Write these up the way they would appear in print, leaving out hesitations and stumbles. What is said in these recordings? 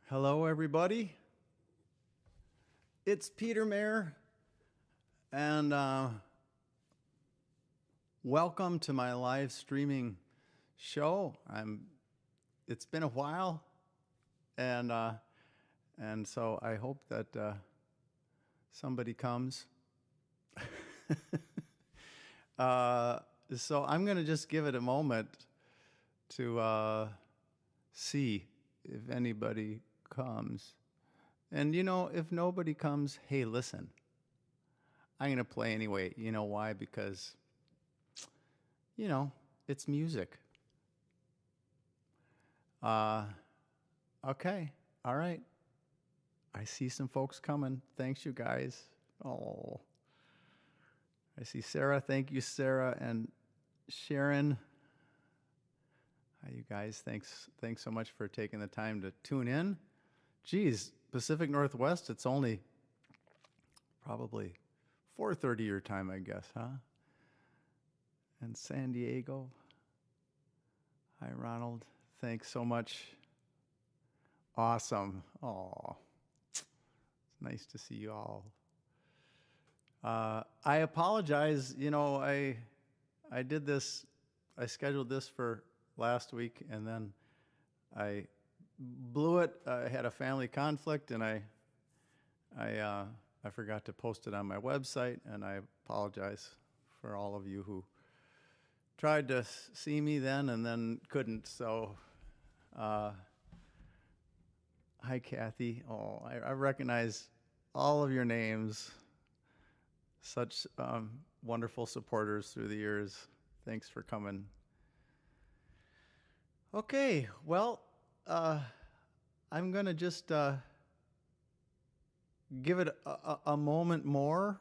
Hello, everybody. It's Peter Mayer, and welcome to my live streaming show. It's been a while, and so I hope that somebody comes. So I'm going to just give it a moment to see if anybody comes. And if nobody comes, hey, listen, I'm going to play anyway. You know why? Because, it's music. Okay. All right. I see some folks coming. Thanks, you guys. Oh, I see Sarah. Thank you, Sarah and Sharon. Hi, you guys. Thanks so much for taking the time to tune in. Geez, Pacific Northwest, it's only probably 4:30 your time, I guess, huh? And San Diego. Hi, Ronald. Thanks so much. Awesome. Oh, it's nice to see you all. I apologize. I did this. I scheduled this for last week, and then I blew it. I had a family conflict, and I forgot to post it on my website, and I apologize for all of you who tried to see me then and then couldn't. So, hi, Kathy. Oh, I recognize all of your names. Such wonderful supporters through the years. Thanks for coming. Okay, well, I'm going to just give it a moment more.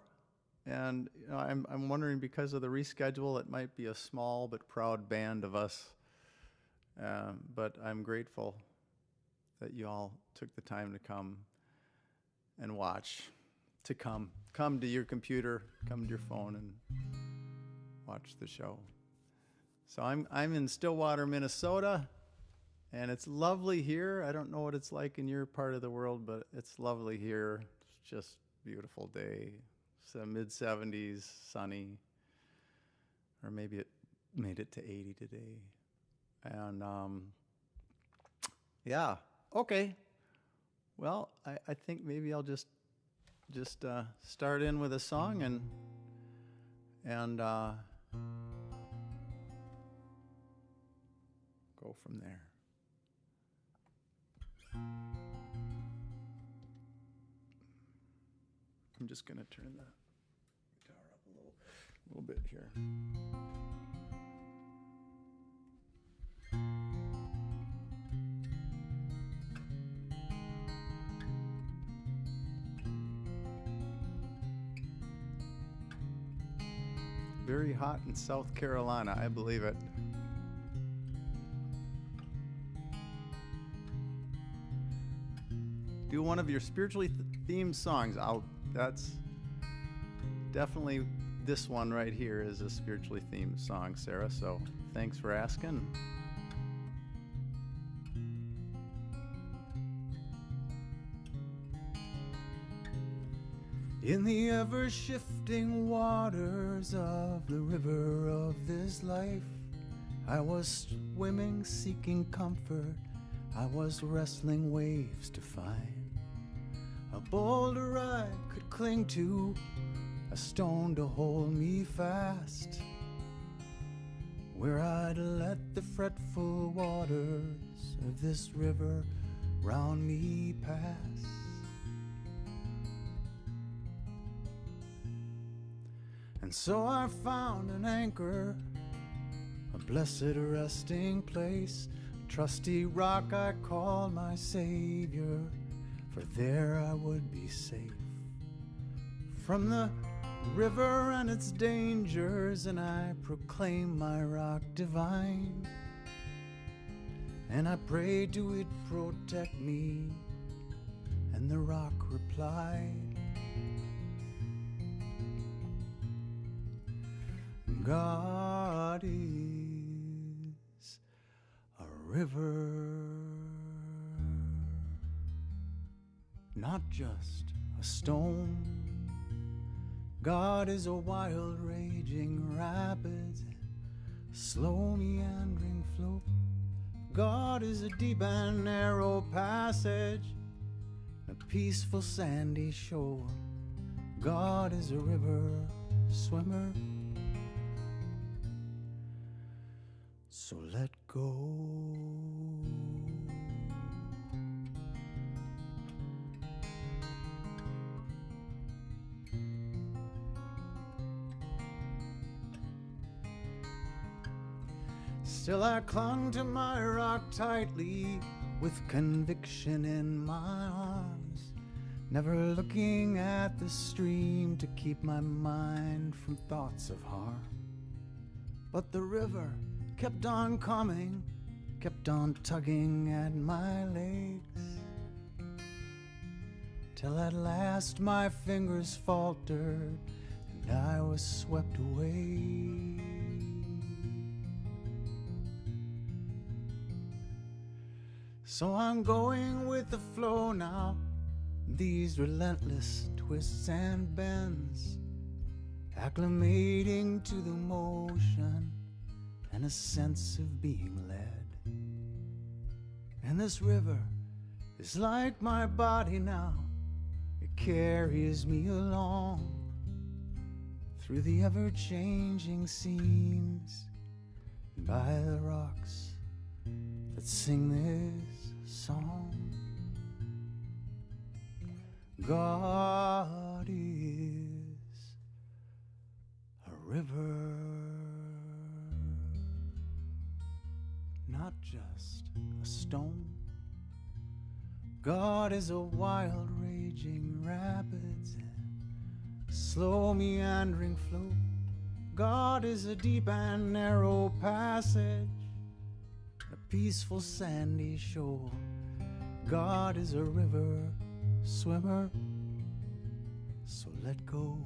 And I'm wondering, because of the reschedule, it might be a small but proud band of us. But I'm grateful that you all took the time to come and watch, to come to your computer, come to your phone and watch the show. So I'm in Stillwater, Minnesota, and it's lovely here. I don't know what it's like in your part of the world, but it's lovely here. It's just a beautiful day. It's mid-70s, sunny, or maybe it made it to 80 today. And yeah, okay. Well, I think maybe I'll just start in with a song and go from there. I'm just going to turn the guitar up a little bit here. Very hot in South Carolina, I believe it. Do one of your spiritually themed songs. That's definitely, this one right here is a spiritually themed song, Sarah, so thanks for asking. In the ever-shifting waters of the river of this life, I was swimming, seeking comfort. I was wrestling waves to find a boulder I could cling to, a stone to hold me fast, where I'd let the fretful waters of this river round me pass. And so I found an anchor, a blessed resting place, a trusty rock I called my Savior, for there I would be safe from the river and its dangers, and I proclaim my rock divine, and I prayed to it protect me, and the rock replied, God is a river. not just a stone. God is a wild raging rapids, a slow meandering flow. God is a deep and narrow passage, a peaceful sandy shore. God is a river swimmer, so let go. Still I clung to my rock tightly, with conviction in my arms, never looking at the stream to keep my mind from thoughts of harm. But the river kept on coming, kept on tugging at my legs, till at last my fingers faltered and I was swept away. So I'm going with the flow now, these relentless twists and bends, acclimating to the motion and a sense of being led. And this river is like my body now, it carries me along through the ever-changing scenes, by the rocks that sing this song. God is a river, not just a stone. God is a wild raging rapids, slow meandering flow. God is a deep and narrow passage, a peaceful sandy shore. God is a river swimmer, so let go.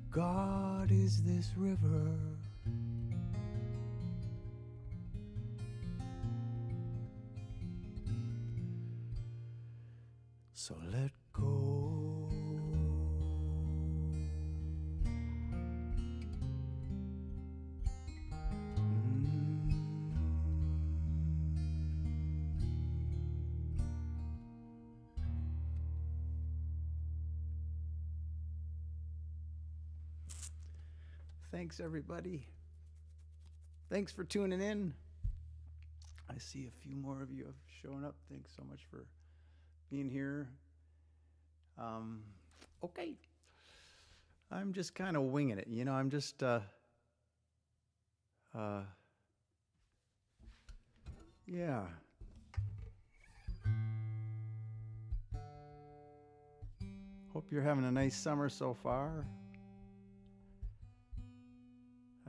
God is this river, so let go. Thanks, everybody. Thanks for tuning in. I see a few more of you have shown up. Thanks so much for being here. Okay. I'm just kind of winging it. You know, I'm just, yeah. Hope you're having a nice summer so far.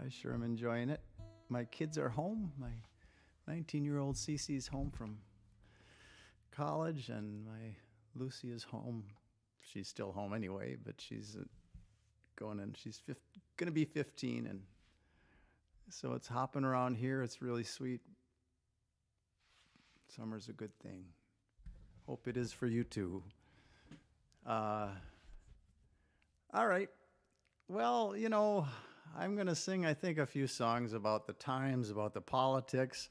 I sure am enjoying it. My kids are home. My 19-year-old Cece's home from college, and my Lucy is home. She's still home anyway, but she's going in. She's going to be 15, and so it's hopping around here. It's really sweet. Summer's a good thing. Hope it is for you too. All right. Well, you know, I'm going to sing, I think, a few songs about the times, about the politics.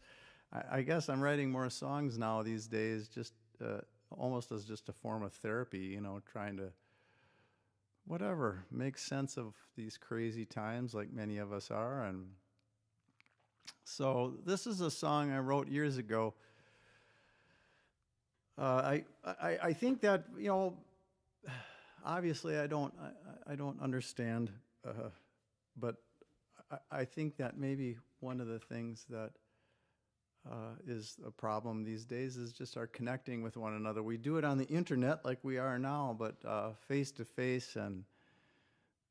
I guess I'm writing more songs now these days, just almost as just a form of therapy, you know, trying to, whatever, make sense of these crazy times like many of us are. And so this is a song I wrote years ago. I think that, you know, obviously I don't understand, but I think that maybe one of the things that is a problem these days is just our connecting with one another. We do it on the internet like we are now, but face to face, and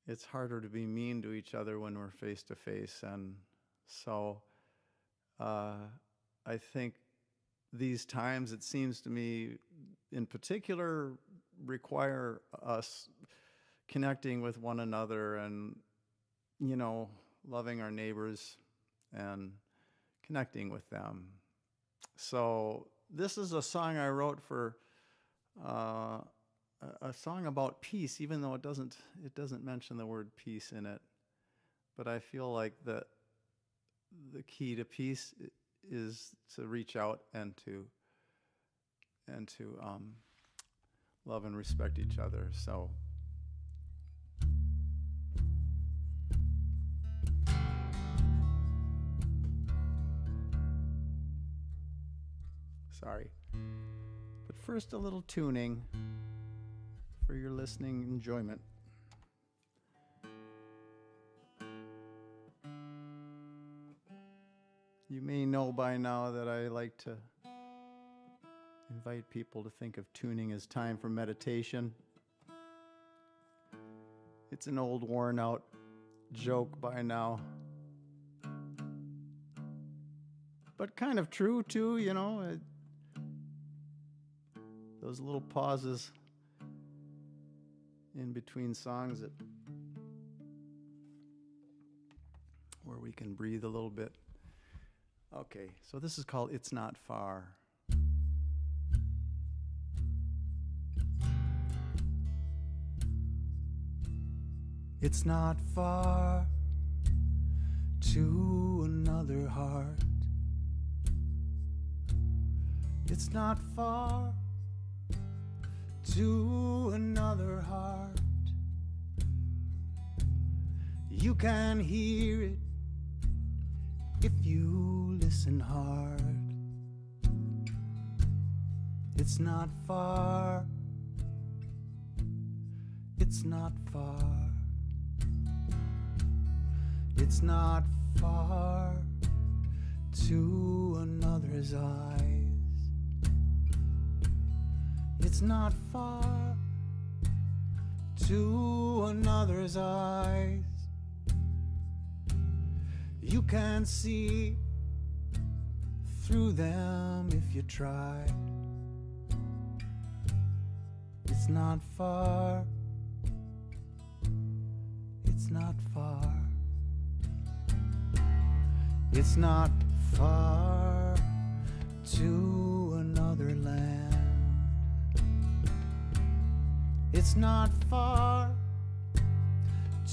it's harder to be mean to each other when we're face to face. And so I think these times, it seems to me, in particular, require us connecting with one another and, you know, loving our neighbors and connecting with them. So this is a song I wrote for uh, a song about peace, even though it doesn't mention the word peace in it. But I feel like the key to peace is to reach out and to love and respect each other. So. Sorry. But first, a little tuning for your listening enjoyment. You may know by now that I like to invite people to think of tuning as time for meditation. It's an old, worn out joke by now. But kind of true, too, you know. Those little pauses in between songs where we can breathe a little bit. Okay, so this is called It's Not Far. It's not far to another heart. It's not far to another heart. You can hear it if you listen hard. It's not far. It's not far. It's not far to another's eyes. It's not far to another's eyes. You can see through them if you try. It's not far. It's not far. It's not far to another land. It's not far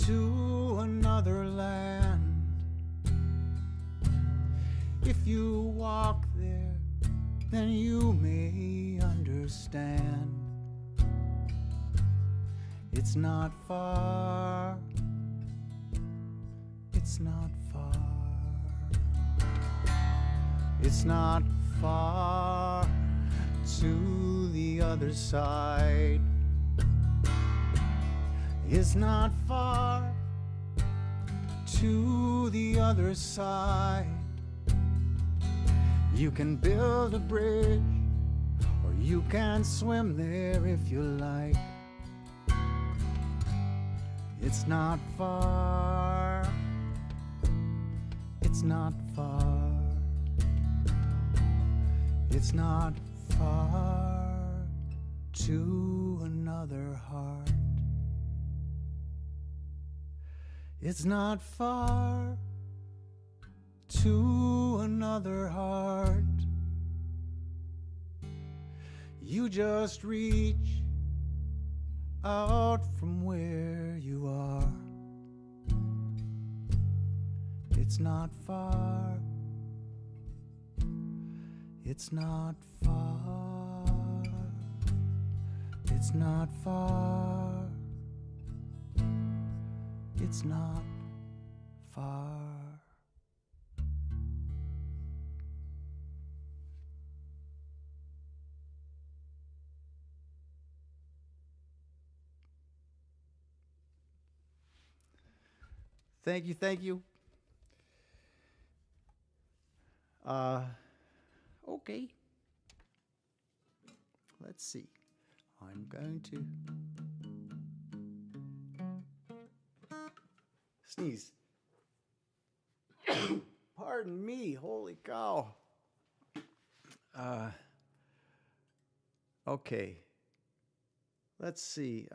to another land. If you walk there, then you may understand. It's not far. It's not far. It's not far to the other side. It's not far to the other side. You can build a bridge, or you can swim there if you like. It's not far. It's not far. It's not far to another heart. It's not far to another heart. You just reach out from where you are. It's not far. It's not far. It's not far. It's not far. Thank you, thank you. Okay. Let's see. I'm going to sneeze. Pardon me, holy cow. Okay. Let's see.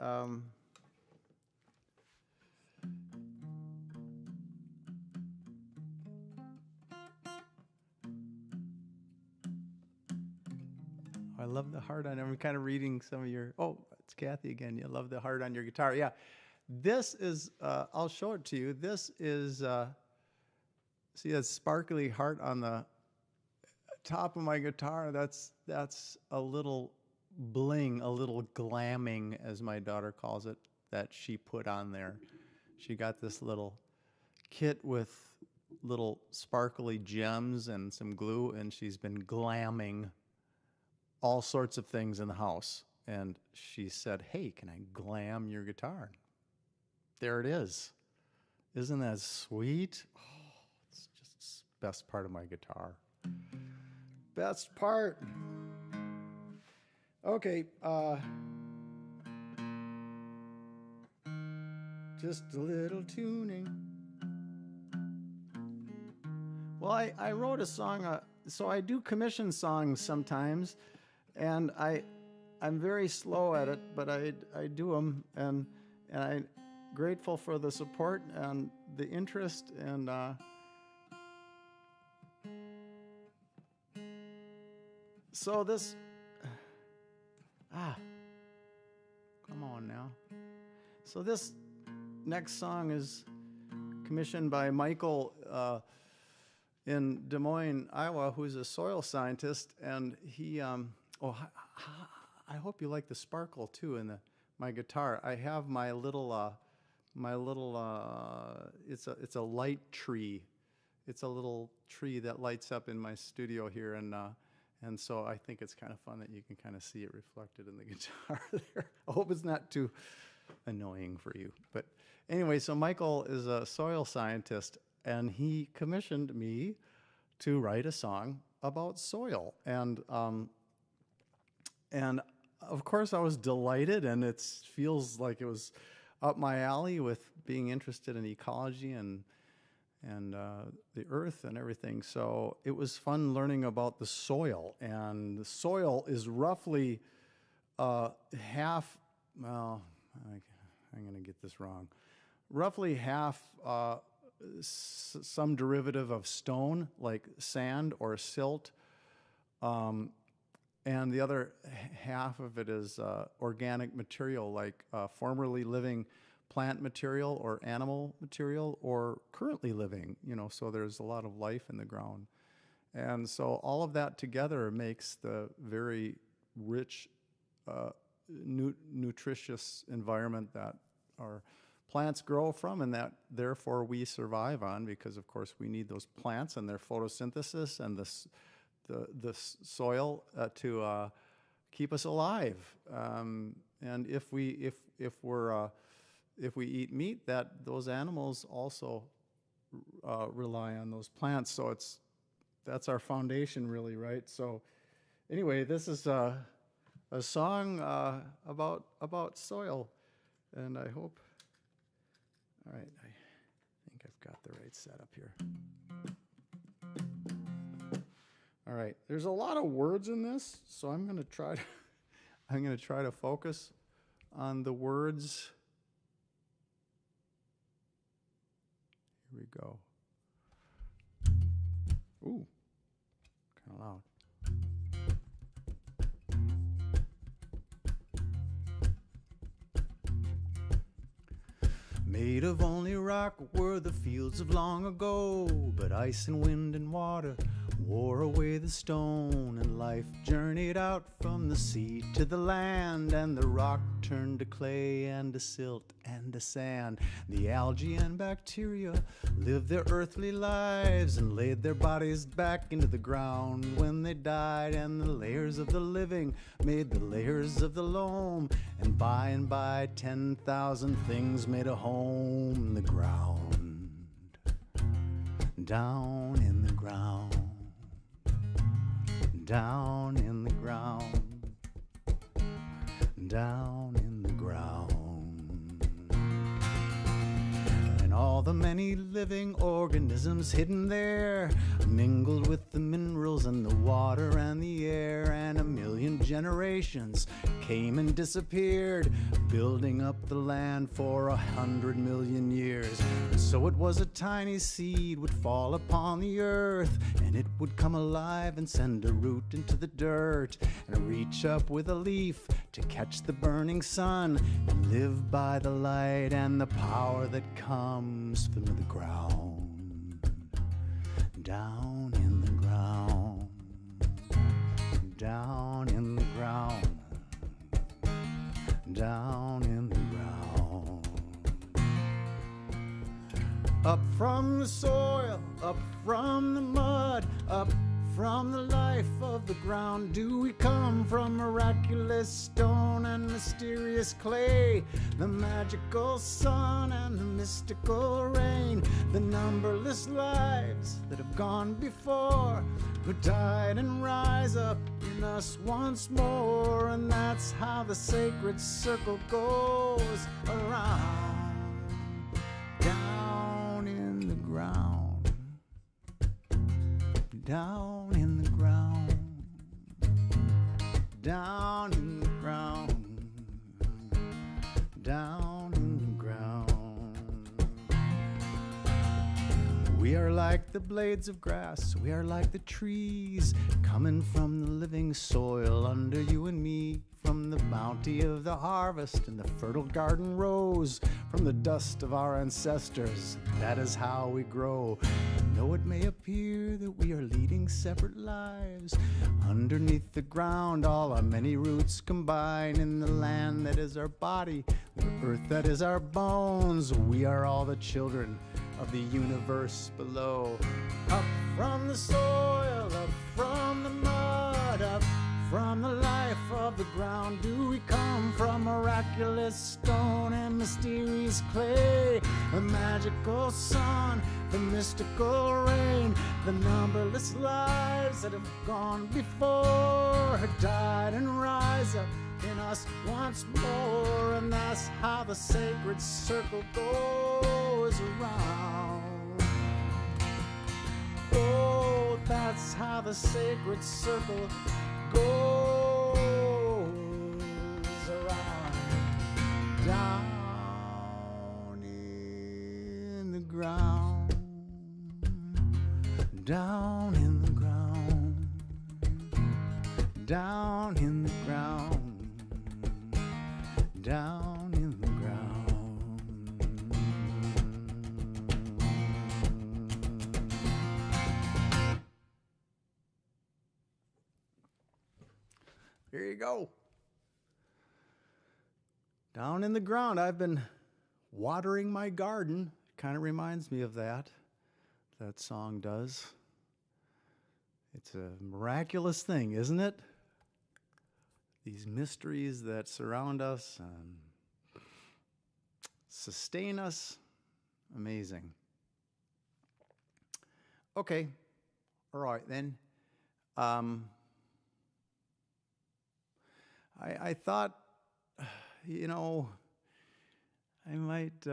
I love the heart on. I'm kind of reading some of your. Oh, it's Kathy again. You love the heart on your guitar. Yeah, this is. I'll show it to you. This is. See that sparkly heart on the top of my guitar. That's a little bling, a little glamming, as my daughter calls it, that she put on there. She got this little kit with little sparkly gems and some glue, and she's been glamming all sorts of things in the house. And she said, "Hey, can I glam your guitar?" There it is. Isn't that sweet? Oh, it's just the best part of my guitar. Best part. Okay, just a little tuning. Well, I wrote a song, so I do commission songs sometimes, and I'm very slow at it, but I do them, and I'm grateful for the support and the interest, and so this, come on now. So this next song is commissioned by Michael in Des Moines, Iowa, who's a soil scientist, and he, I hope you like the sparkle too in my guitar. I have my little, it's a light tree. It's a little tree that lights up in my studio here, and so I think it's kind of fun that you can kind of see it reflected in the guitar there. I hope it's not too annoying for you. But anyway, so Michael is a soil scientist, and he commissioned me to write a song about soil. And of course I was delighted, and it feels like it was up my alley with being interested in ecology and the earth and everything. So it was fun learning about the soil. And the soil is roughly half, well, I'm going to get this wrong, roughly half some derivative of stone, like sand or silt, and the other half of it is organic material, like formerly living plant material or animal material or currently living, so there's a lot of life in the ground. And so all of that together makes the very rich, nutritious environment that our plants grow from, and that therefore we survive on, because of course we need those plants and their photosynthesis and the soil to keep us alive. And if we eat meat, those animals also rely on those plants. So that's our foundation, really, right? So anyway, this is a song about soil, and I hope. All right, I think I've got the right setup here. All right, there's a lot of words in this, so I'm going to try to focus on the words. Here we go. Ooh, kind of loud. Made of only rock were the fields of long ago, but ice and wind and water wore away the stone, and life journeyed out from the sea to the land, and the rock turned to clay and to silt and to sand. The algae and bacteria lived their earthly lives and laid their bodies back into the ground when they died, and the layers of the living made the layers of the loam, and by 10,000 things made a home in the ground, down in the ground. Down in the ground, down in the ground. And all the many living organisms hidden there mingled with the minerals and the water and the air, and a million generations came and disappeared, building up the land for 100 million years. And so it was a tiny seed would fall upon the earth, and it would come alive and send a root into the dirt and reach up with a leaf to catch the burning sun and live by the light and the power that comes from the ground. Down in the ground, down in the ground, down in the ground. Up from the soil, up from the mud, up from the life of the ground do we come, from miraculous stone and mysterious clay, the magical sun and the mystical rain, the numberless lives that have gone before, who died and rise up in us once more, and that's how the sacred circle goes around. Down in the ground, down in the ground, down in the ground, down in the ground. We are like the blades of grass, we are like the trees, coming from the living soil under you and me, from the bounty of the harvest and the fertile garden rose, from the dust of our ancestors, that is how we grow. And though it may appear that we are leading separate lives, underneath the ground all our many roots combine, in the land that is our body, the earth that is our bones, we are all the children of the universe below. Up from the soil, up from the mud, up from the life of the ground do we come, from miraculous stone and mysterious clay, the magical sun, the mystical rain, the numberless lives that have gone before, have died and rise up in us once more, and that's how the sacred circle goes around. Oh, that's how the sacred circle goes around. Down in the ground, down in the ground, down in the ground, down in the ground. There you go. Down in the ground. I've been watering my garden. Kind of reminds me of that. That song does. It's a miraculous thing, isn't it? These mysteries that surround us and sustain us. Amazing. Okay. All right, then. I thought, you know, I might,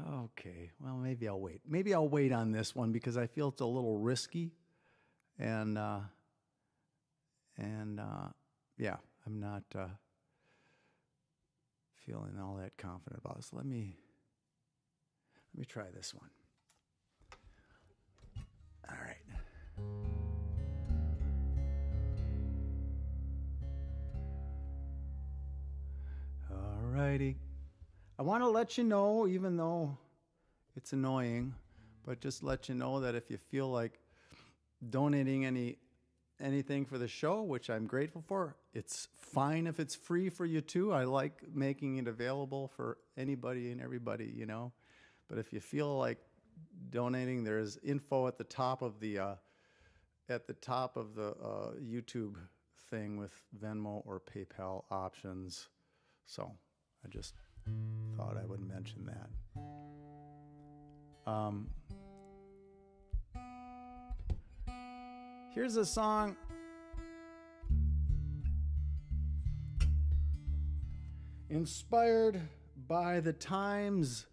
okay, well, maybe I'll wait. Maybe I'll wait on this one because I feel it's a little risky. And yeah, I'm not feeling all that confident about it. So let me try this one. All right. Alrighty. I want to let you know, even though it's annoying, but just let you know that if you feel like donating anything for the show, which I'm grateful for, it's fine if it's free for you too. I like making it available for anybody and everybody, you know. But if you feel like donating, there's info at the top of the YouTube thing with Venmo or PayPal options. So I just thought I would mention that. Here's a song inspired by the times.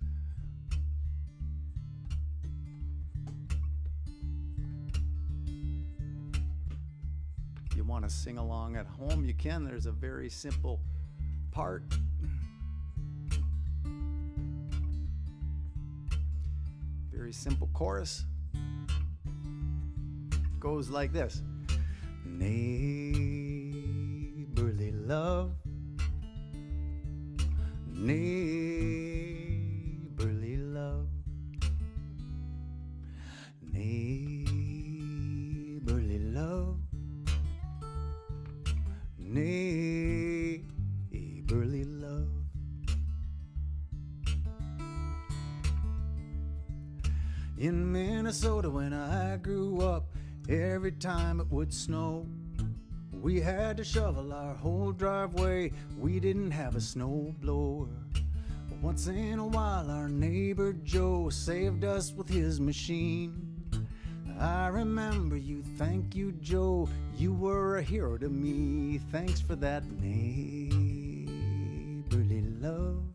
You want to sing along at home, you can. There's a very simple part. Very simple chorus. goes like this. Neighborly love, neighborly love, neighborly love, neighborly love. In Minnesota when I grew up, every time it would snow, we had to shovel our whole driveway. We didn't have a snow blower. But once in a while our neighbor Joe saved us with his machine. I remember you, thank you Joe, you were a hero to me. Thanks for that neighborly love,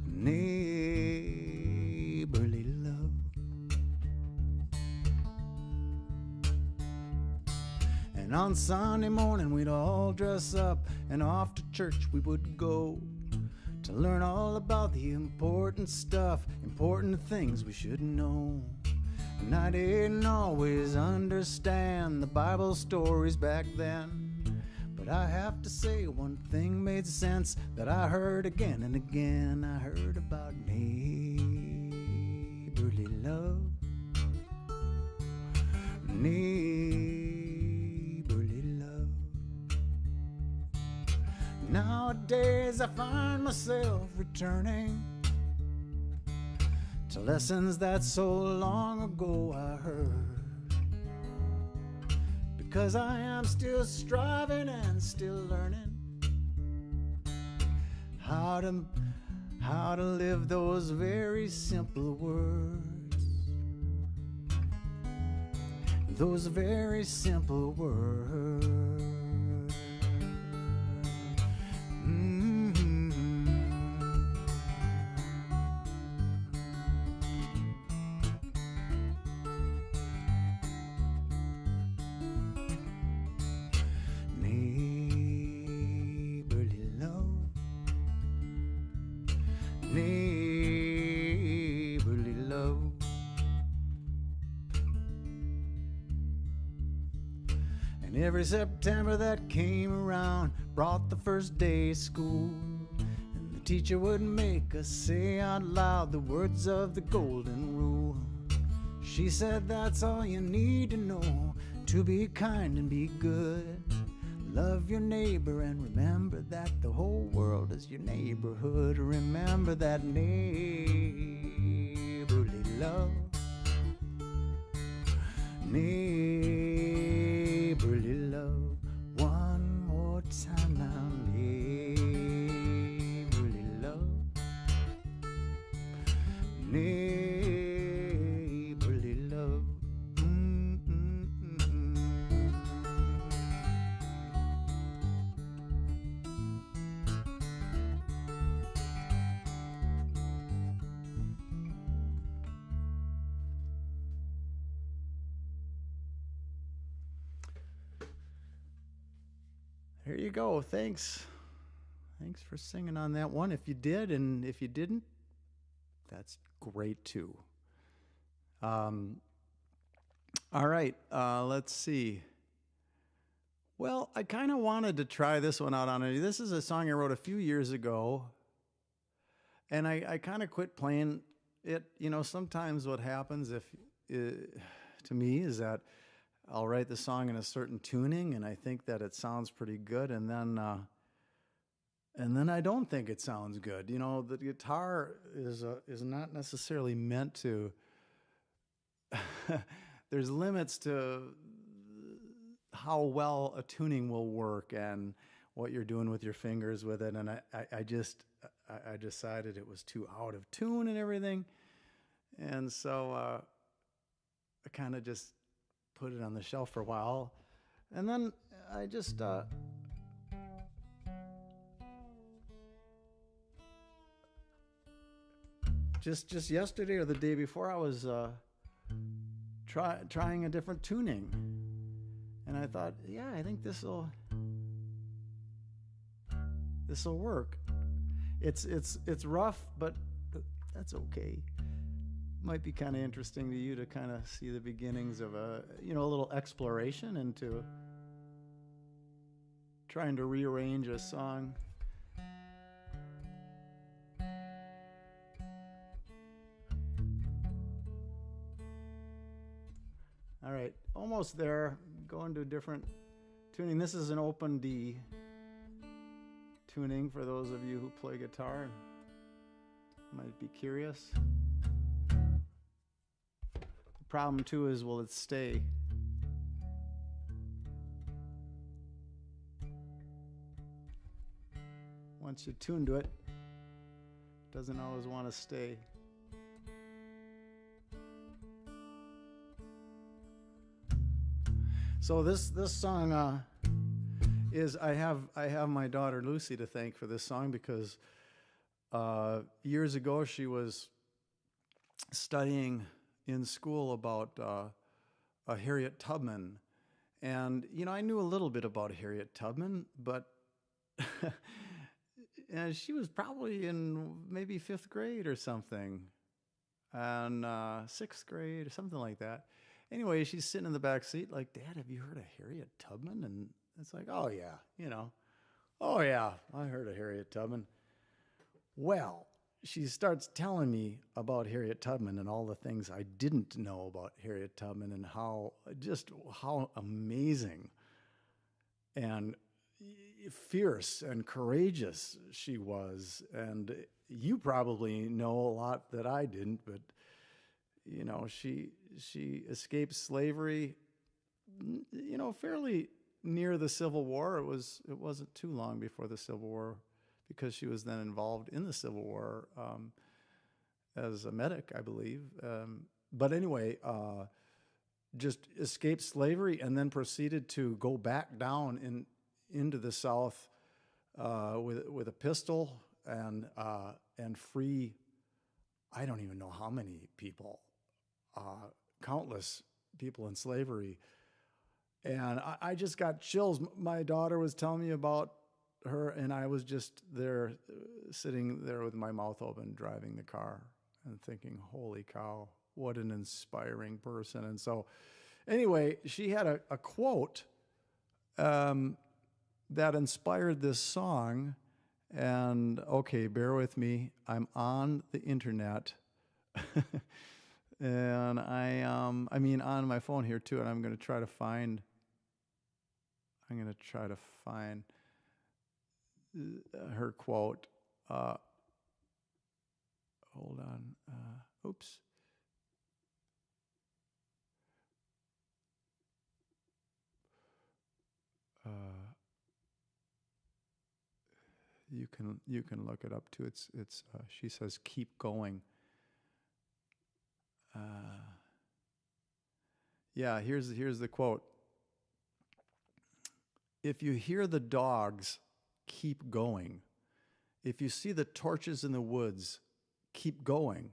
neighborly love. And on Sunday morning we'd all dress up and off to church we would go to learn all about the important stuff, important things we should know. And I didn't always understand the Bible stories back then, but I have to say one thing made sense that I heard again and again. I heard about neighborly love, neighborly love. Nowadays I find myself returning to lessons that so long ago I heard, because I am still striving and still learning how to live those very simple words, those very simple words. Neighborly love. And every September that came around brought the first day of school, and the teacher would make us say out loud the words of the golden rule. She said that's all you need to know to be kind and be good. Love your neighbor and remember that the whole world is your neighborhood. Remember that neighborly love, neighborly love. One more time now, neighborly love, neighborly love. There you go. Thanks for singing on that one. If you did, and if you didn't, that's great too. All right, let's see. Well, I kind of wanted to try this one out on it. This is a song I wrote a few years ago, and I kind of quit playing it. You know, sometimes what happens to me is that I'll write the song in a certain tuning, and I think that it sounds pretty good, and then I don't think it sounds good. You know, the guitar is not necessarily meant to. There's limits to how well a tuning will work and what you're doing with your fingers with it, and I decided it was too out of tune and everything, and so I kind of just put it on the shelf for a while, and then I just just yesterday or the day before I was trying a different tuning, and I thought, yeah, I think this'll work. It's rough, but that's okay. might be kind of interesting to you to kind of see the beginnings of a little exploration into trying to rearrange a song. All right, almost there. Going to a different tuning. This is an open D tuning for those of you who play guitar. Might be curious. The problem too is, will it stay? Once you tune to it, it doesn't always want to stay. So this song is I have my daughter Lucy to thank for this song, because years ago she was studying in school about Harriet Tubman, and I knew a little bit about Harriet Tubman, but and she was probably in maybe 5th grade or something, and 6th grade or something like that. Anyway, she's sitting in the back seat like, "Dad, have you heard of Harriet Tubman?" And it's like, "Oh yeah, oh yeah, I heard of Harriet Tubman." Well, she starts telling me about Harriet Tubman and all the things I didn't know about Harriet Tubman, and how amazing and fierce and courageous she was. And you probably know a lot that I didn't, but she escaped slavery, fairly near the Civil War. It wasn't too long before the Civil War, because she was then involved in the Civil War as a medic, I believe. But anyway, just escaped slavery and then proceeded to go back down into the South with a pistol and free, I don't even know how many people, countless people in slavery. And I just got chills. My daughter was telling me about her, and I was just there, sitting there with my mouth open, driving the car and thinking, holy cow, what an inspiring person. And so anyway, she had a quote that inspired this song. And okay, bear with me. I'm on the internet. And on my phone here too, and I'm going to try to find her quote. Hold on. Oops. You can look it up too. It's she says, "Keep going." Yeah, here's the quote. "If you hear the dogs, keep going. If you see the torches in the woods, keep going.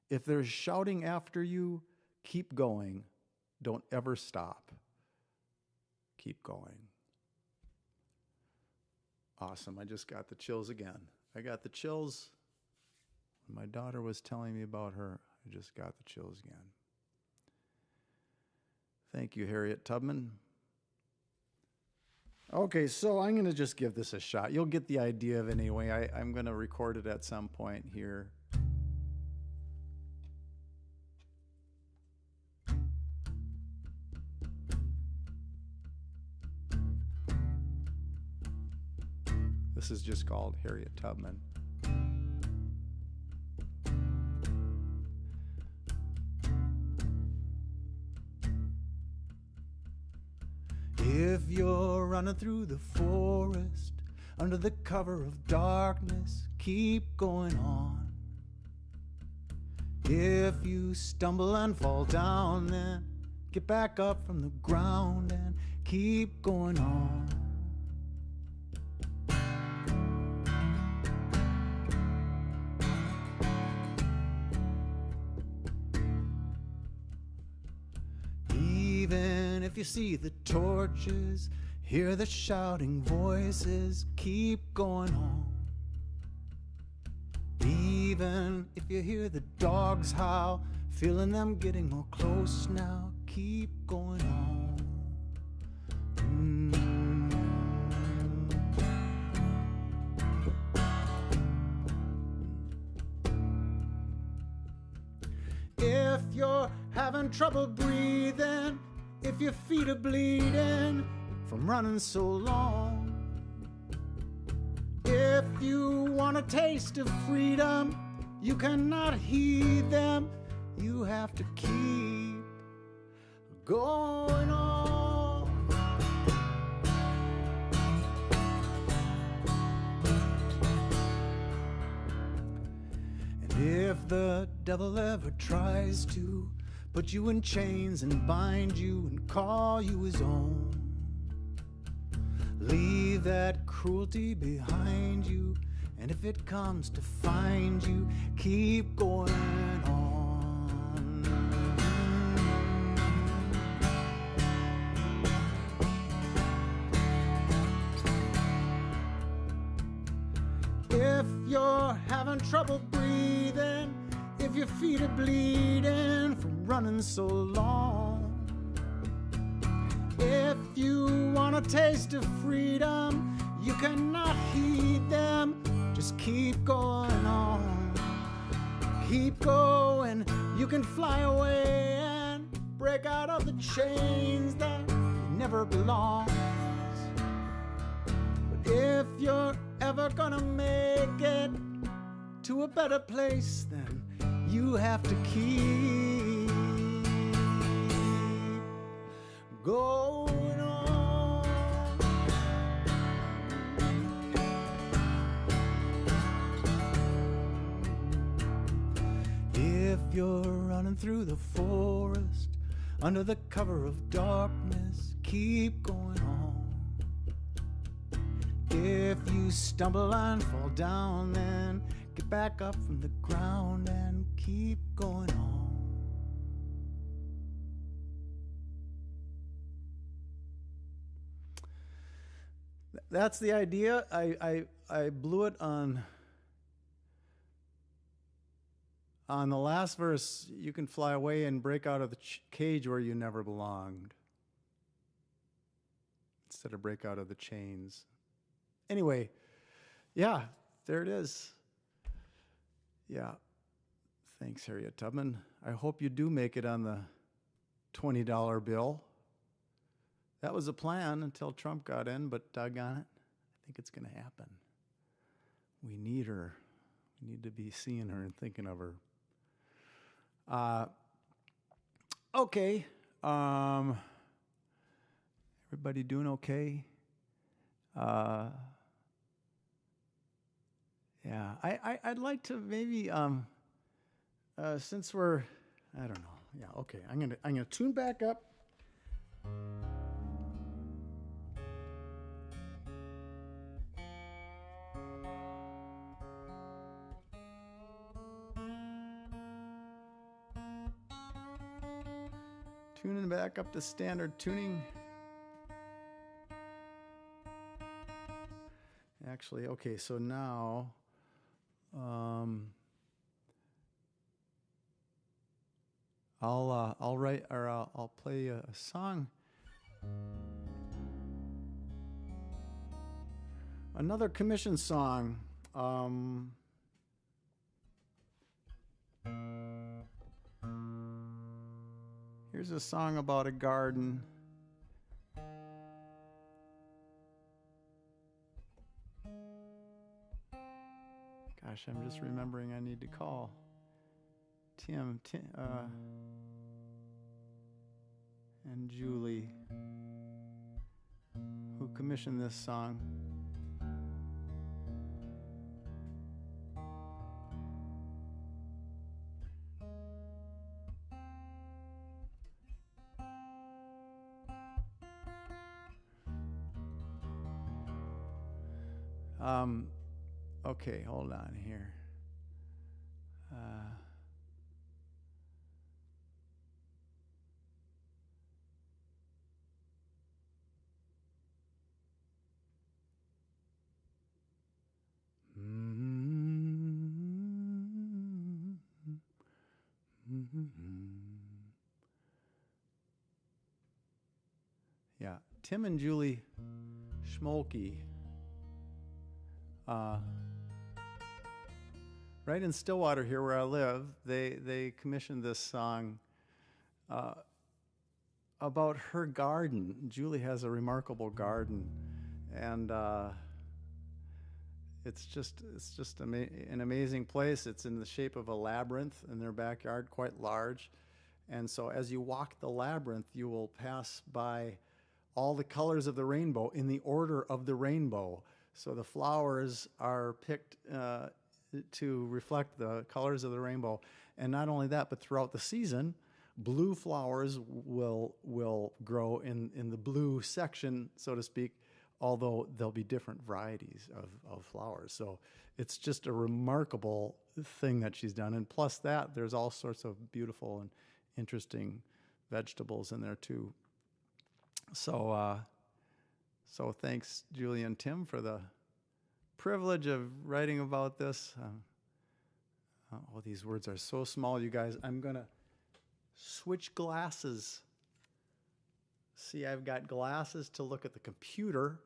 If there's shouting after you, keep going. Don't ever stop. Keep going." Awesome. I just got the chills again. I got the chills when my daughter was telling me about her. I just got the chills again. Thank you, Harriet Tubman. Okay, so I'm going to just give this a shot. You'll get the idea of it anyway. I'm going to record it at some point here. This is just called Harriet Tubman. If you're running through the forest under the cover of darkness, keep going on. If you stumble and fall down, then get back up from the ground and keep going on. Even if you see the torches, hear the shouting voices, keep going on. Even even if you hear the dogs howl, feeling them getting more close now. Keep going on. If you're having trouble breathing, if your feet are bleeding from running so long, if you want a taste of freedom, you cannot heed them. You have to keep going on. And if the devil ever tries to put you in chains and bind you and call you his own, leave that cruelty behind you, and if it comes to find you, keep going on. If you're having trouble breathing, if your feet are bleeding from running so long, if you want a taste of freedom, you cannot heed them. Just keep going on. Keep going. You can fly away and break out of the chains that never belonged. But if you're ever gonna make it to a better place, then you have to keep going on. If you're running through the forest under the cover of darkness, keep going on. If you stumble and fall down, then get back up from the ground and keep going on. That's the idea. I blew it on the last verse. You can fly away and break out of the cage where you never belonged, instead of break out of the chains. Anyway, yeah, there it is. Yeah. Thanks, Harriet Tubman. I hope you do make it on the $20 bill. That was a plan until Trump got in, but doggone it, I think it's going to happen. We need her. We need to be seeing her and thinking of her. Okay. Everybody doing okay? Yeah, I'd like to maybe since we're, I don't know. Yeah, okay. I'm gonna tune back up. Tuning back up to standard tuning. Actually, okay, so now I'll write, or I'll play a song. Another commission song. Here's a song about a garden. Gosh, I'm just remembering I need to call Tim and Julie, who commissioned this song. Okay, hold on here. Yeah, Tim and Julie Schmolke, right in Stillwater here where I live, they commissioned this song about her garden. Julie has a remarkable garden, and it's just an amazing place. It's in the shape of a labyrinth in their backyard, quite large. And so as you walk the labyrinth, you will pass by all the colors of the rainbow in the order of the rainbow. So the flowers are picked to reflect the colors of the rainbow. And not only that, but throughout the season, blue flowers will grow in the blue section, so to speak, although there'll be different varieties of flowers. So it's just a remarkable thing that she's done. And plus that, there's all sorts of beautiful and interesting vegetables in there too. So thanks, Julie and Tim, for the privilege of writing about this. These words are so small, you guys. I'm going to switch glasses. See, I've got glasses to look at the computer,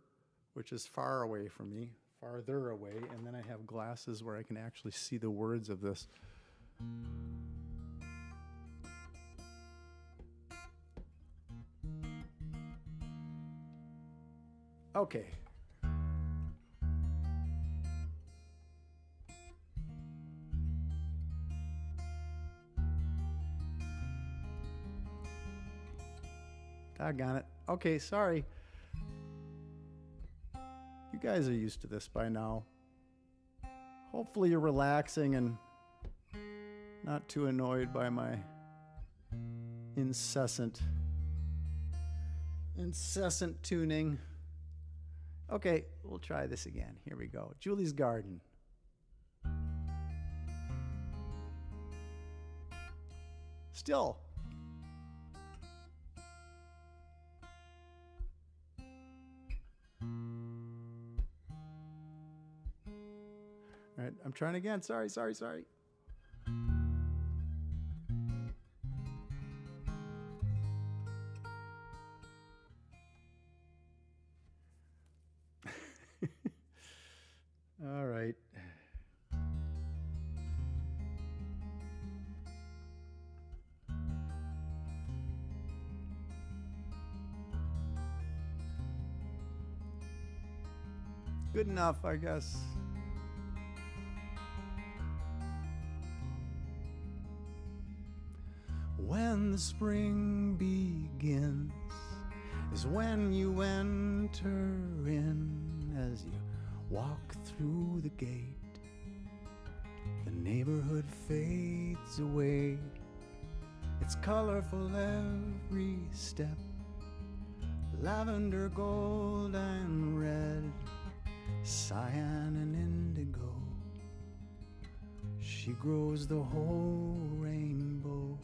which is far away from me, farther away, and then I have glasses where I can actually see the words of this. Okay. Doggone it. Okay, sorry. You guys are used to this by now. Hopefully you're relaxing and not too annoyed by my incessant tuning. Okay, we'll try this again. Here we go. Julie's Garden. Still. All right, I'm trying again. Sorry. All right. Good enough, I guess. When the spring begins is when you enter in. As you walk through the gate, the neighborhood fades away. It's colorful every step, lavender, gold and red, cyan and indigo. She grows the whole rainbow.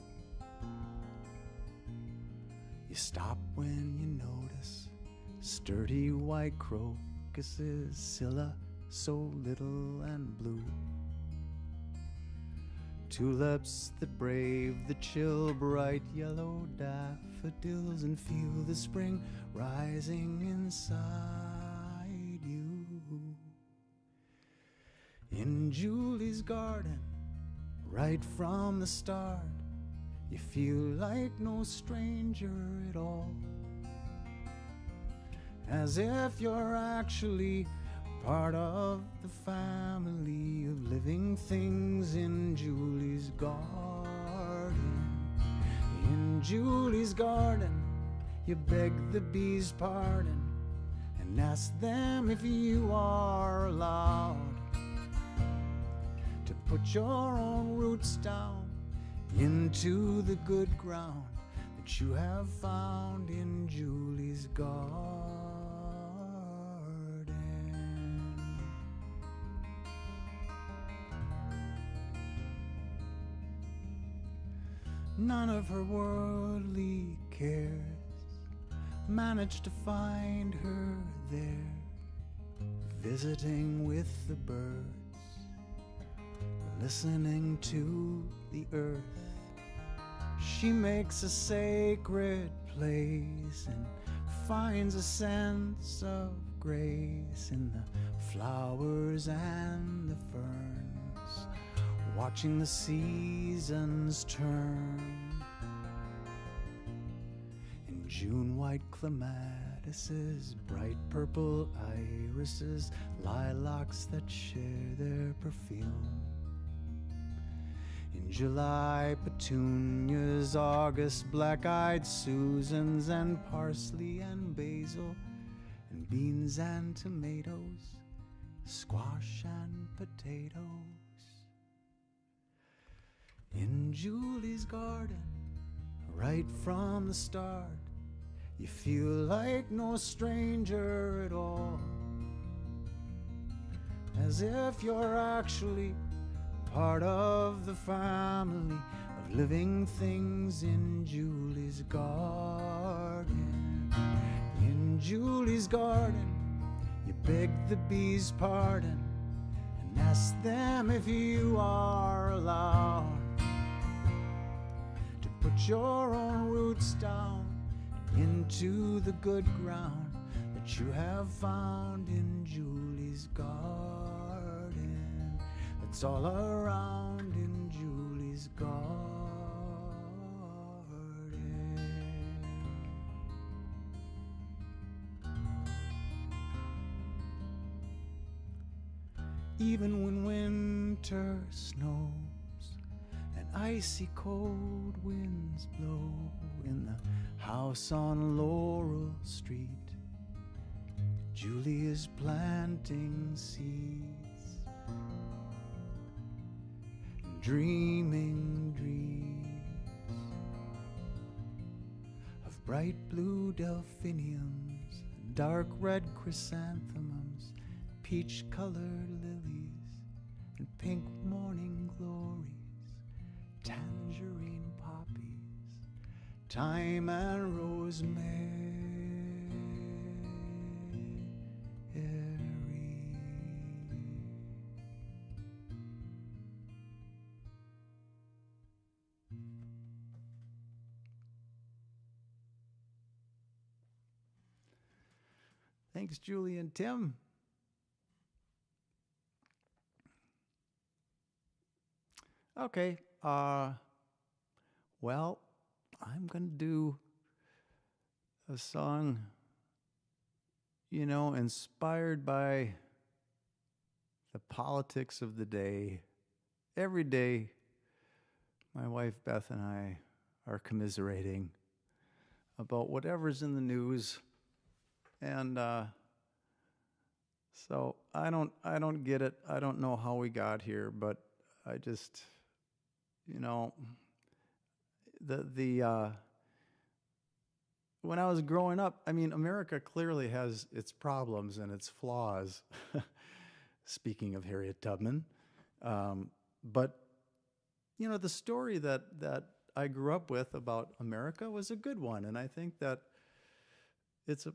You stop when you notice sturdy white crocuses, scilla so little and blue. Tulips that brave the chill, bright yellow daffodils, and feel the spring rising inside you. In Julie's garden, right from the start, you feel like no stranger at all, as if you're actually part of the family of living things in Julie's garden. In Julie's garden, you beg the bees' pardon and ask them if you are allowed to put your own roots down into the good ground that you have found in Julie's garden. None of her worldly cares managed to find her there, visiting with the birds, listening to the earth She makes a sacred place and finds a sense of grace in the flowers and the ferns, watching the seasons turn. In June, white clematises, bright purple irises, lilacs that share their perfume. In July, petunias, August, black-eyed Susans, and parsley and basil, and beans and tomatoes, squash and potatoes. In Julie's garden, right from the start, you feel like no stranger at all, as if you're actually part of the family of living things in Julie's garden. In Julie's garden, you beg the bees' pardon and ask them if you are allowed to put your own roots down into the good ground that you have found in Julie's garden. It's all around in Julie's garden. Even when winter snows and icy cold winds blow in the house on Laurel Street, Julie is planting seeds, dreaming dreams of bright blue delphiniums, dark red chrysanthemums, peach-colored lilies, and pink morning glories, tangerine poppies, thyme and rosemary. Thanks, Julie and Tim. Okay, well, I'm going to do a song, inspired by the politics of the day. Every day, my wife Beth and I are commiserating about whatever's in the news. And so I don't get it. I don't know how we got here, but I just, when I was growing up, America clearly has its problems and its flaws. Speaking of Harriet Tubman, but the story that I grew up with about America was a good one, and I think that it's a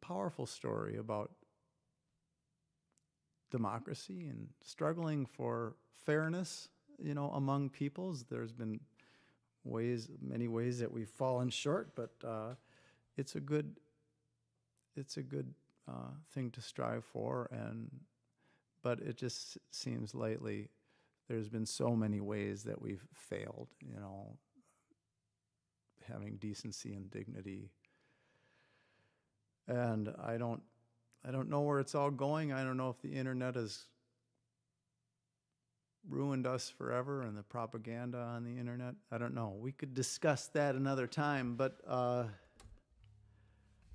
powerful story about democracy and struggling for fairness, among peoples. There's been many ways that we've fallen short, but it's a good thing to strive for. But it just seems lately there's been so many ways that we've failed, having decency and dignity. And I don't know where it's all going. I don't know if the internet has ruined us forever and the propaganda on the internet. I don't know. We could discuss that another time, but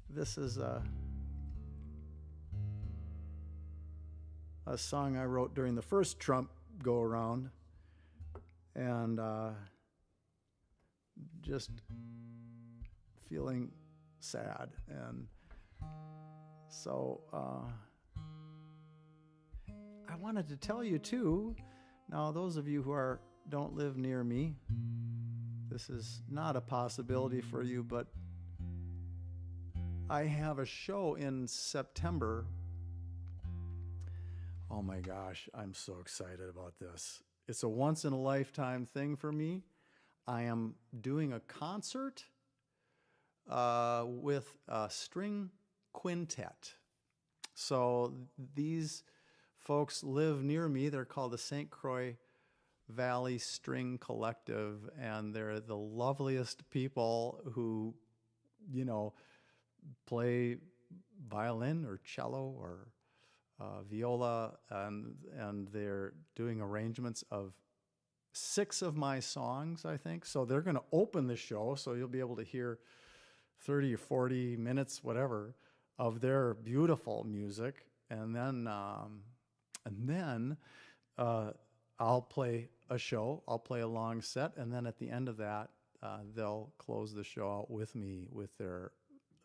this is a song I wrote during the first Trump go-around, and just feeling sad. And so I wanted to tell you too, now those of you who don't live near me, this is not a possibility for you, but I have a show in September. Oh my gosh, I'm so excited about this. It's a once-in-a-lifetime thing for me. I am doing a concert with a string quintet. So these folks live near me. They're called the St. Croix Valley String Collective, and they're the loveliest people who, you know, play violin or cello or viola, and they're doing arrangements of 6 of my songs, I think. So they're going to open the show, so you'll be able to hear 30 or 40 minutes, whatever, of their beautiful music, and then I'll play a show. I'll play a long set, and then at the end of that, they'll close the show out with me with their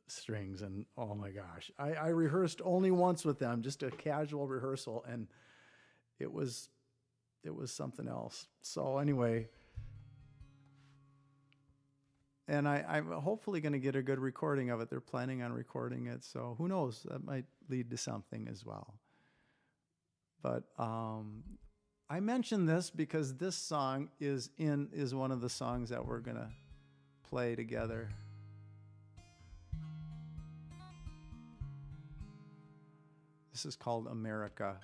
strings. And oh my gosh, I rehearsed only once with them, just a casual rehearsal, and it was something else. So anyway, and I'm hopefully going to get a good recording of it. They're planning on recording it, so who knows? That might lead to something as well. But I mention this because this song is one of the songs that we're going to play together. This is called America.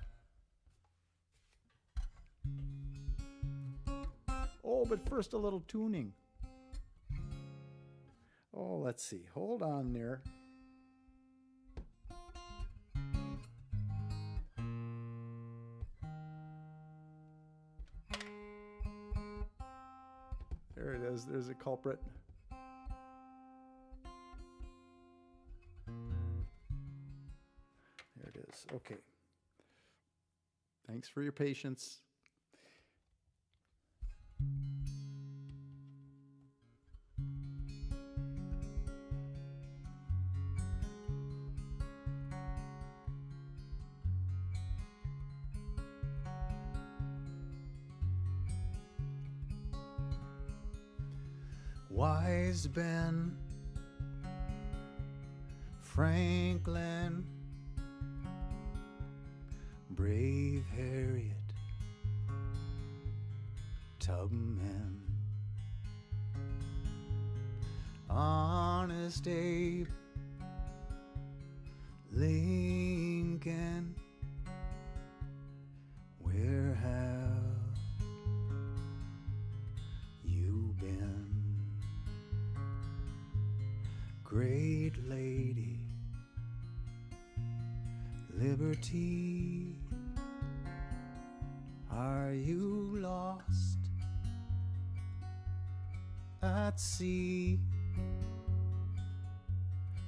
Oh, but first a little tuning. Oh, let's see. Hold on there. There it is. There's a culprit. There it is. Okay. Thanks for your patience. Wise Ben Franklin, brave Harriet Tubman, honest Abe Lincoln, where have you been? Great lady, liberty, are you lost at sea?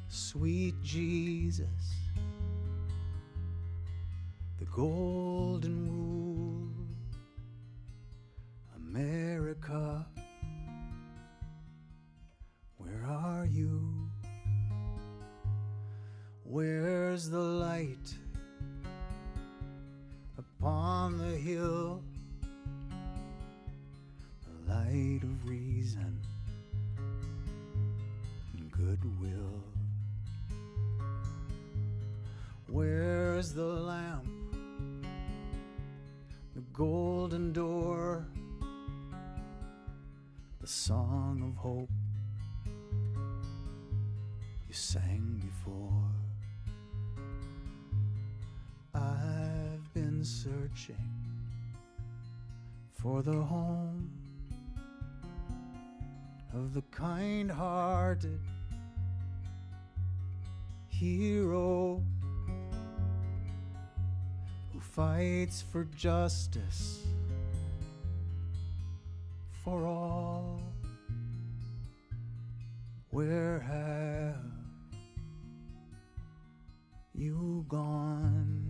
Sweet Jesus, the golden rule, America, where are you? Where's the light upon the hill? The light of reason and goodwill. Where's the lamp, the golden door, the song of hope you sang before? I've been searching for the home of the kind-hearted hero who fights for justice for all. Where have you gone?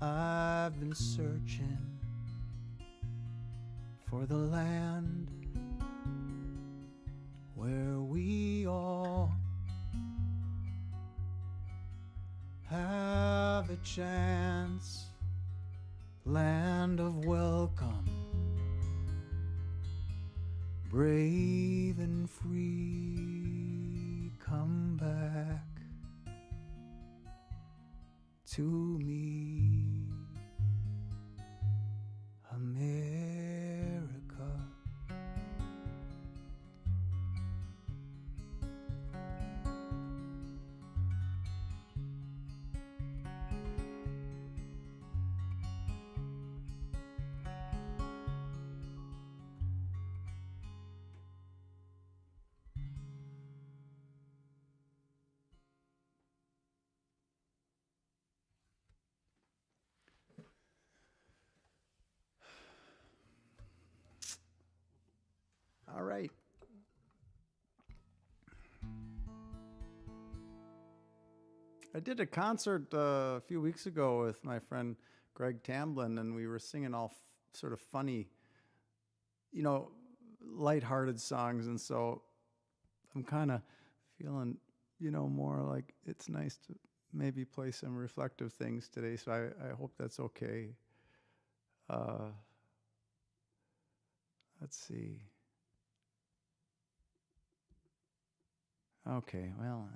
I've been searching for the land where we all have a chance, land of welcome, brave and free. Come back to me, America. right. I did a concert a few weeks ago with my friend Greg Tamblin, and we were singing all sort of funny, lighthearted songs. And so I'm kind of feeling, more like it's nice to maybe play some reflective things today. So I hope that's okay. Let's see. Okay, well,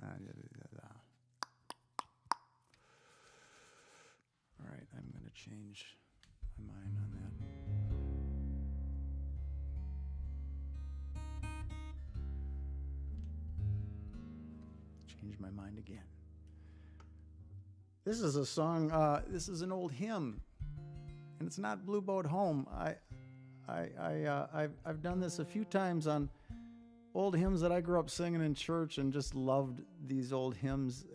all right, I'm going to change my mind on that. Change my mind again. This is a song, this is an old hymn, and it's not Blue Boat Home. I've done this a few times on old hymns that I grew up singing in church and just loved these old hymns.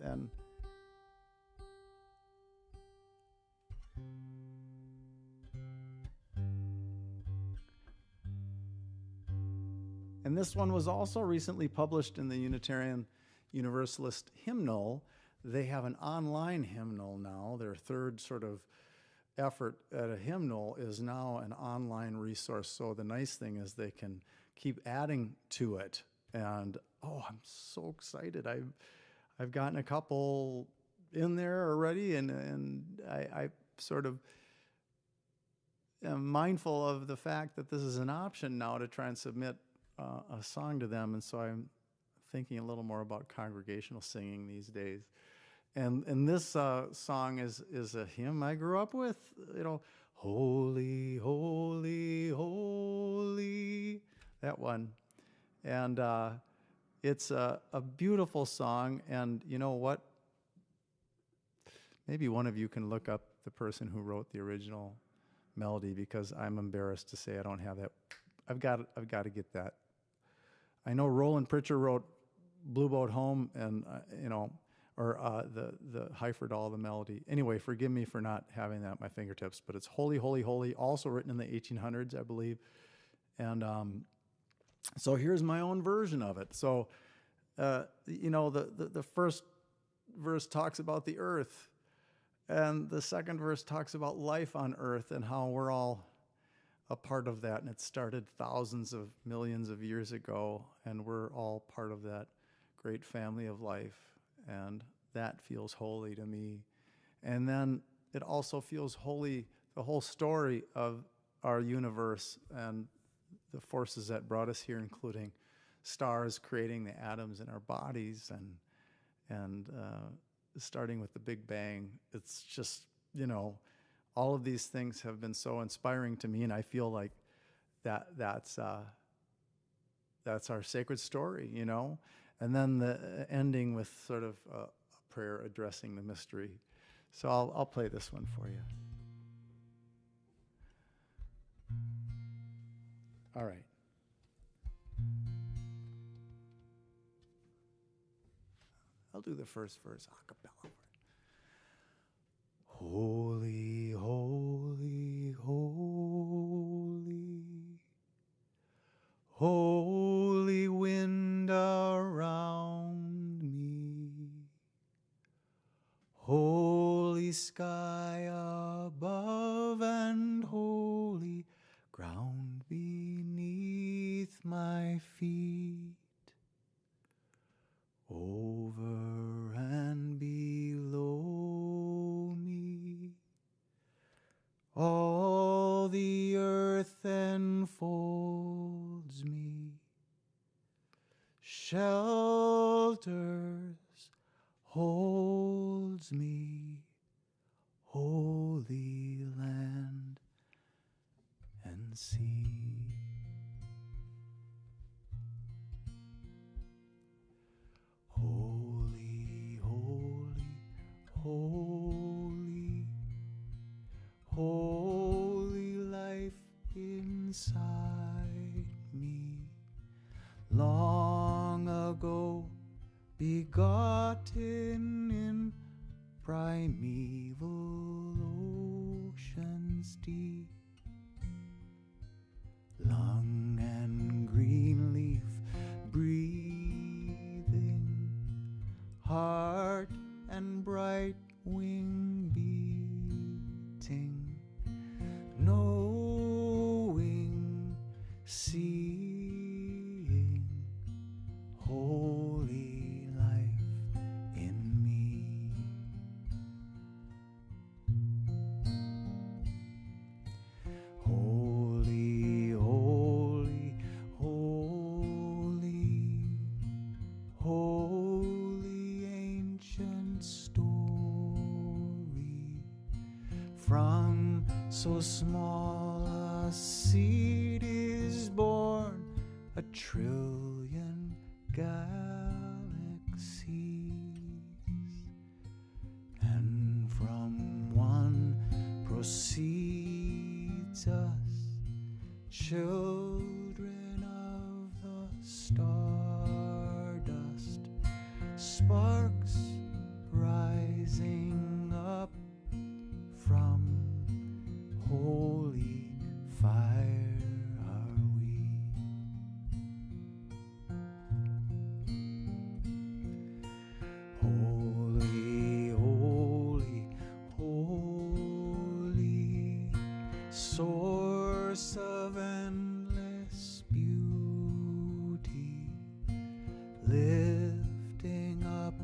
And this one was also recently published in the Unitarian Universalist Hymnal. They have an online hymnal now. Their third sort of effort at a hymnal is now an online resource. So the nice thing is they can keep adding to it. And I'm so excited. I've gotten a couple in there already, and I sort of am mindful of the fact that this is an option now to try and submit a song to them. And so I'm thinking a little more about congregational singing these days. And this song is a hymn I grew up with, holy, holy, holy, that one. And it's a beautiful song. And you know what? Maybe one of you can look up the person who wrote the original melody, because I'm embarrassed to say I don't have that. I've got to get that. I know Roland Pritchard wrote Blue Boat Home, and the Heiferdal, the melody. Anyway, forgive me for not having that at my fingertips, but it's Holy, Holy, Holy, also written in the 1800s, I believe. And so here's my own version of it. So, the first verse talks about the earth, and the second verse talks about life on earth and how we're all a part of that. And it started thousands of millions of years ago, and we're all part of that great family of life. And that feels holy to me. And then it also feels holy, the whole story of our universe and the forces that brought us here, including stars creating the atoms in our bodies, and starting with the Big Bang. It's just, all of these things have been so inspiring to me, and I feel like that's our sacred story, And then the ending with sort of a prayer addressing the mystery. So I'll play this one for you. All right. I'll do the first verse a cappella. Holy, holy, holy, holy wind around me, holy sky above, and holy ground beneath my feet. Over and below me, all the earth enfolds me, shelters, holds me, holy land and sea. Holy, holy, holy, holy life inside me, long ago begotten in primeval oceans deep, long and green So small a seed is born, a trillion galaxies, and from one proceeds us, children of the stardust, sparks rising up from holy fire are we. Holy, holy, holy, source of endless beauty, lifting up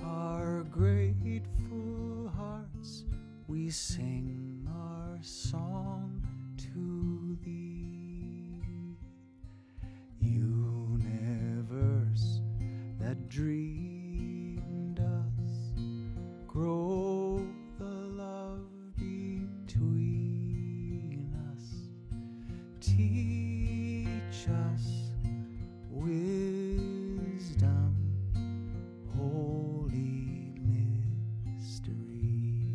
our grateful hearts, we sing our song to thee. Universe that dreamed us, grow the love between us, teach us wisdom, holy mystery.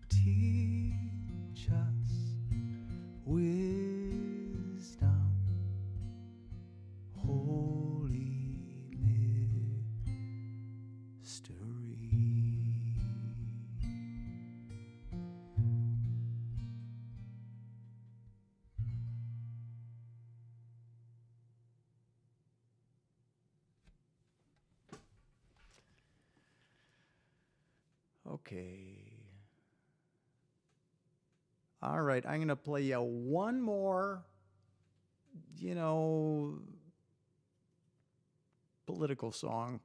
Teach us wisdom, holy mystery. Okay. All right, I'm going to play you one more, political song.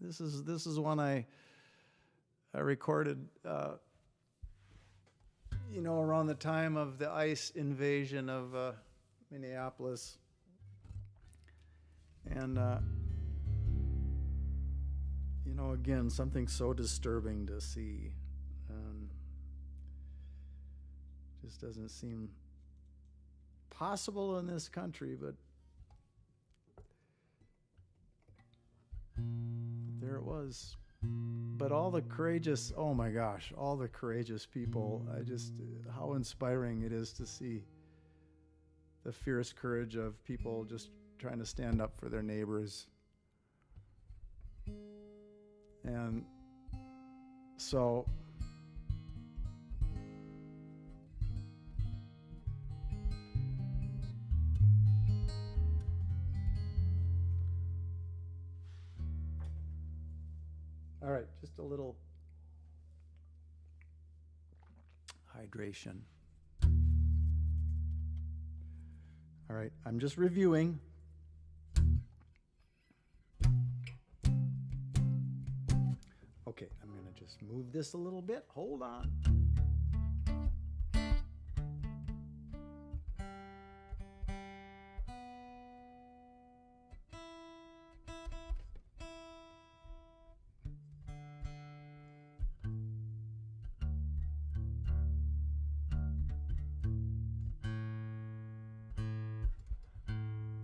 This is one I recorded, around the time of the ICE invasion of Minneapolis, and again, something so disturbing to see. Just doesn't seem possible in this country, but there it was. But all the courageous, oh my gosh, all the courageous people, how inspiring it is to see the fierce courage of people just trying to stand up for their neighbors. And so all right, just a little hydration. All right, I'm just reviewing. Okay, I'm going to just move this a little bit. Hold on.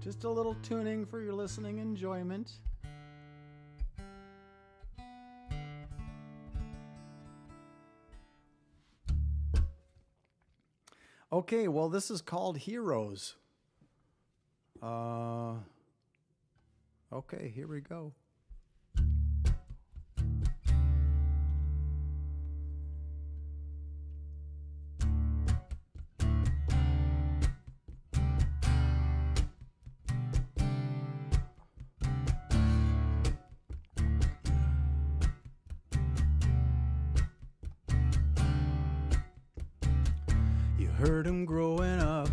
Just a little tuning for your listening enjoyment. Okay, well, this is called Heroes. Okay, here we go. Heard him growing up,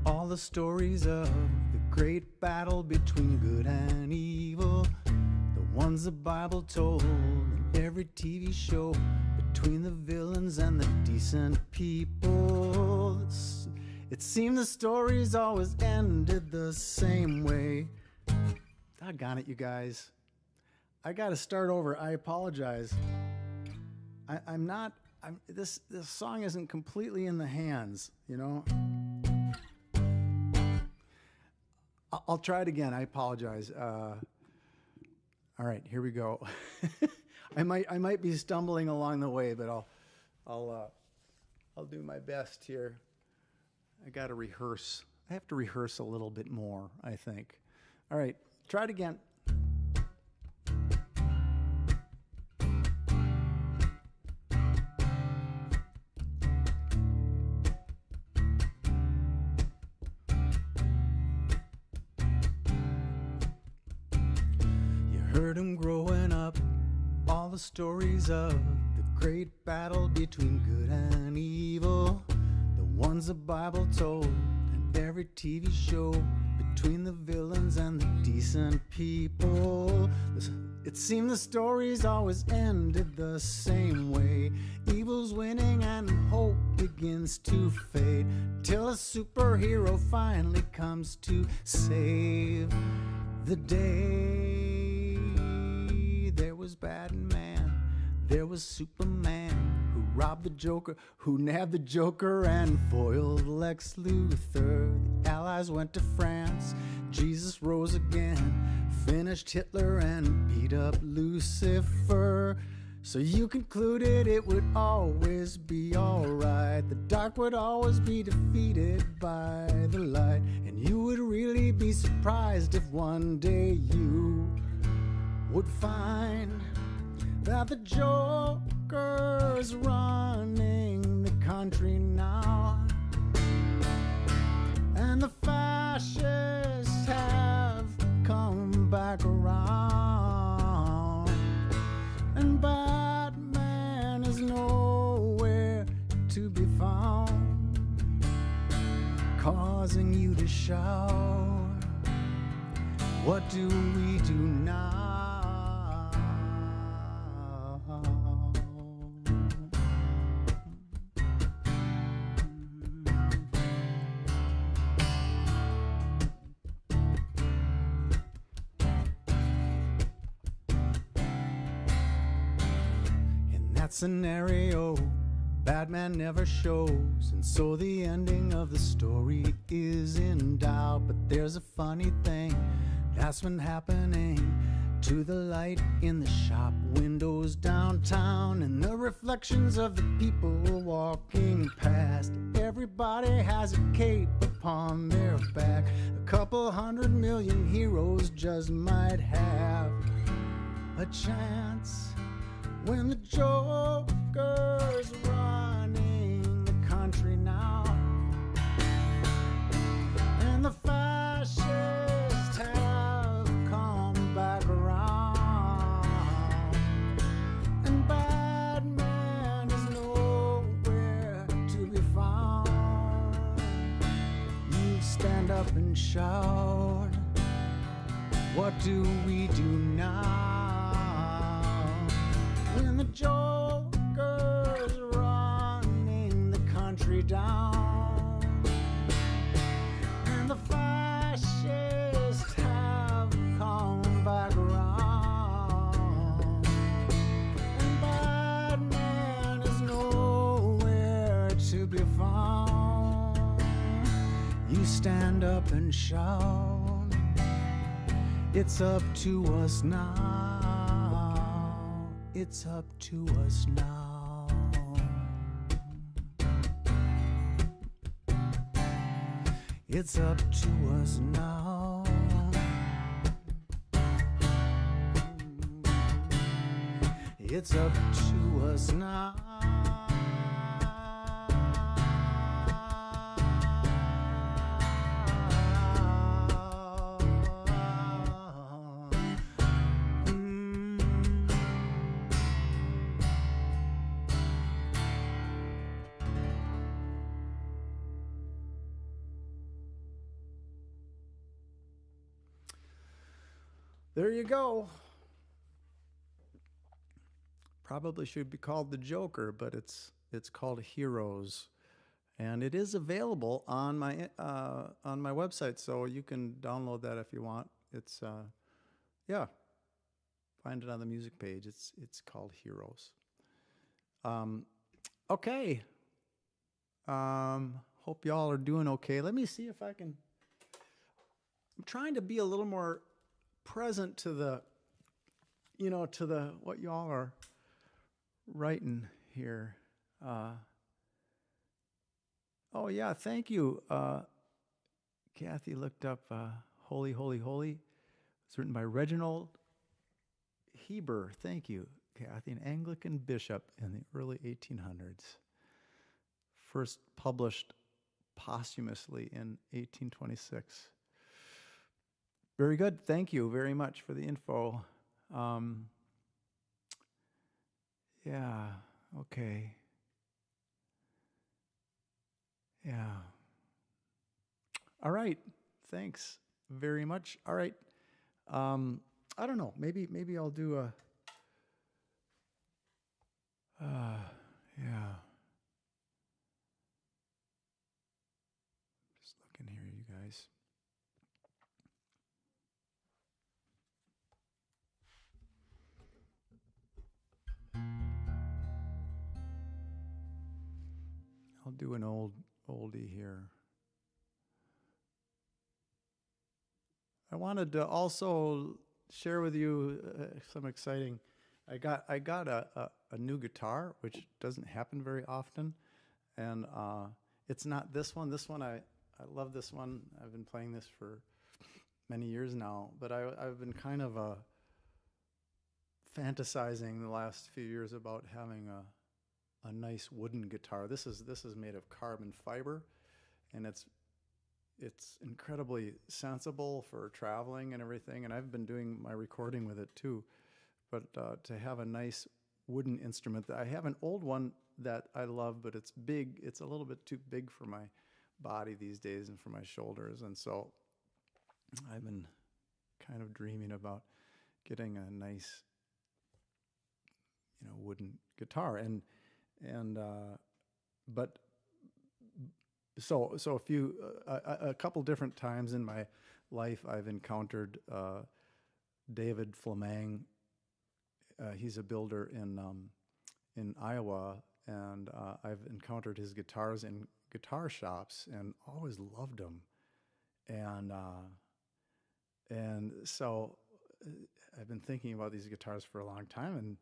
all the stories of the great battle between good and evil, the ones the Bible told in every TV show, between the villains and the decent people. It seemed the stories always ended the same way. Doggone it, you guys. I got to start over. I apologize. I'm not. This song isn't completely in the hands. You know. I'll try it again. I apologize. All right, here we go. I might be stumbling along the way, but I'll do my best here. I got to rehearse. I have to rehearse a little bit more, I think. All right, try it again. You heard him growing up, all the stories of the great battle between good and evil, the ones the Bible told and every TV show, between the villains and the decent people. It seemed the stories always ended the same way. Evil's winning and hope begins to fade, till a superhero finally comes to save the day. There was Batman, there was Superman, who robbed the Joker, who nabbed the Joker and foiled Lex Luthor. The Allies went to France, Jesus rose again, finished Hitler and beat up Lucifer. So you concluded it would always be alright. The dark would always be defeated by the light. And you would really be surprised if one day you would find that the Joker's running the country now, and the fascists have come back around, and Batman is nowhere to be found, causing you to shout, what do we do now? Scenario, Batman never shows, and so the ending of the story is in doubt. But there's a funny thing that's been happening to the light in the shop windows downtown, and the reflections of the people walking past. Everybody has a cape upon their back. A couple 100 million heroes just might have a chance when the Joker's running the country now, and the fascists have come back around, and Batman is nowhere to be found. You stand up and shout, what do we do now? When the Joker's running the country down, and the fascists have come back around, and Batman is nowhere to be found, you stand up and shout, it's up to us now. It's up to us now. It's up to us now. It's up to us now. There you go. Probably should be called The Joker, but it's called Heroes, and it is available on my website, so you can download that if you want. It's yeah, find it on the music page. It's called Heroes. Okay. Hope y'all are doing okay. Let me see if I can. I'm trying to be a little more present to the, to the what y'all are writing here. Oh yeah, thank you. Kathy looked up Holy, Holy, Holy. It's written by Reginald Heber. Thank you, Kathy, an Anglican bishop in the early 1800s. First published posthumously in 1826. Very good. Thank you very much for the info. Yeah, okay. Yeah. All right. Thanks very much. All right. I don't know. Maybe I'll do a. Yeah. Just looking here, you guys. I'll do an oldie here. I wanted to also share with you some exciting. I got a new guitar, which doesn't happen very often, and it's not this one. This one I love this one. I've been playing this for many years now, but I've been kind of fantasizing the last few years about having a nice wooden guitar. This is made of carbon fiber, and it's incredibly sensible for traveling and everything, and I've been doing my recording with it too. But to have a nice wooden instrument, I have an old one that I love, but it's big. It's a little bit too big for my body these days and for my shoulders, and so I've been kind of dreaming about getting a nice, wooden guitar, So a couple different times in my life I've encountered David Flamang. He's a builder in Iowa, and I've encountered his guitars in guitar shops and always loved them. And so I've been thinking about these guitars for a long time, and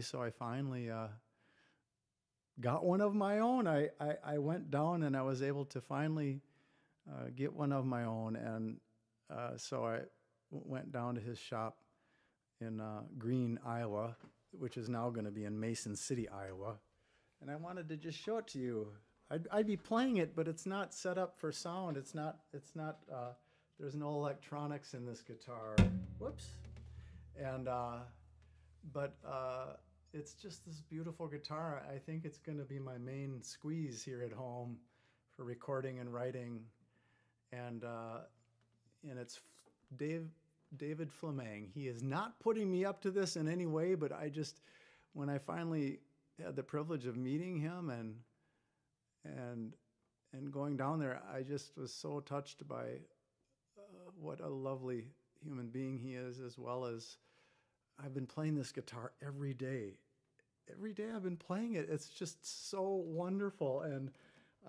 so I finally got one of my own. I went down and I was able to finally get one of my own. And so I went down to his shop in Green, Iowa, which is now going to be in Mason City, Iowa. And I wanted to just show it to you. I'd be playing it, but it's not set up for sound. It's not, there's no electronics in this guitar. Whoops. And, it's just this beautiful guitar. I think it's going to be my main squeeze here at home for recording and writing. And it's David Flamang. He is not putting me up to this in any way, but when I finally had the privilege of meeting him and going down there, I just was so touched by what a lovely human being he is, as well as I've been playing this guitar every day. Every day I've been playing it. It's just so wonderful, and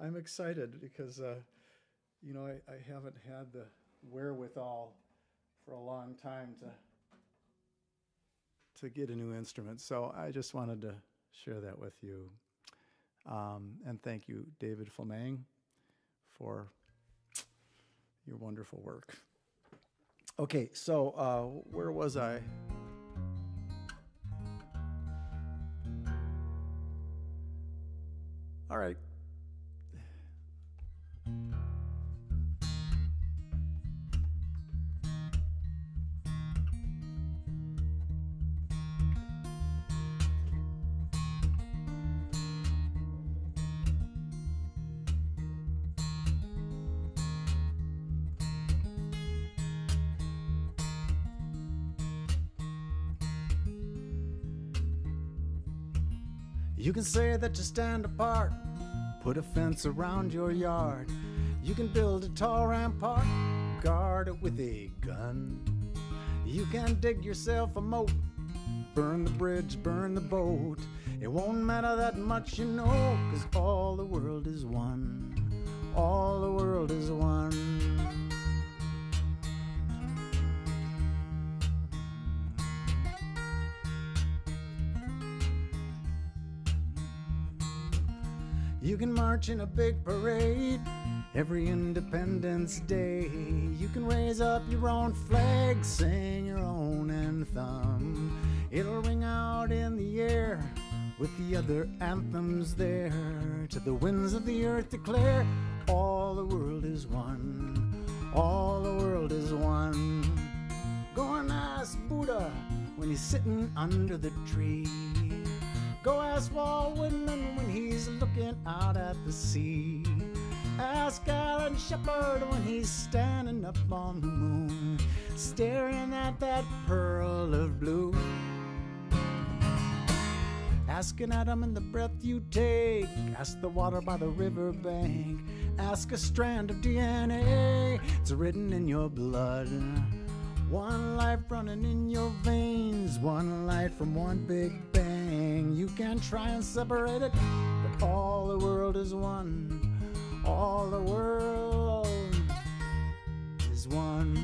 I'm excited because, I haven't had the wherewithal for a long time to get a new instrument. So I just wanted to share that with you. And thank you, David Flamang, for your wonderful work. Okay, so where was I? All right. You can say that you stand apart, put a fence around your yard. You can build a tall rampart, guard it with a gun. You can dig yourself a moat, burn the bridge, burn the boat. It won't matter that much, you know, 'cause all the world is one. All the world is one. You can march in a big parade every Independence Day. You can raise up your own flag, sing your own anthem. It'll ring out in the air with the other anthems there. To the winds of the earth declare, all the world is one. All the world is one. Go and ask Buddha when he's sitting under the tree. Go ask Walt Whitman when he's looking out at the sea. Ask Alan Shepard when he's standing up on the moon, staring at that pearl of blue. Ask an atom in the breath you take. Ask the water by the riverbank. Ask a strand of DNA. It's written in your blood. One life running in your veins, one light from one big bang. You can try and separate it, but all the world is one. All the world is one.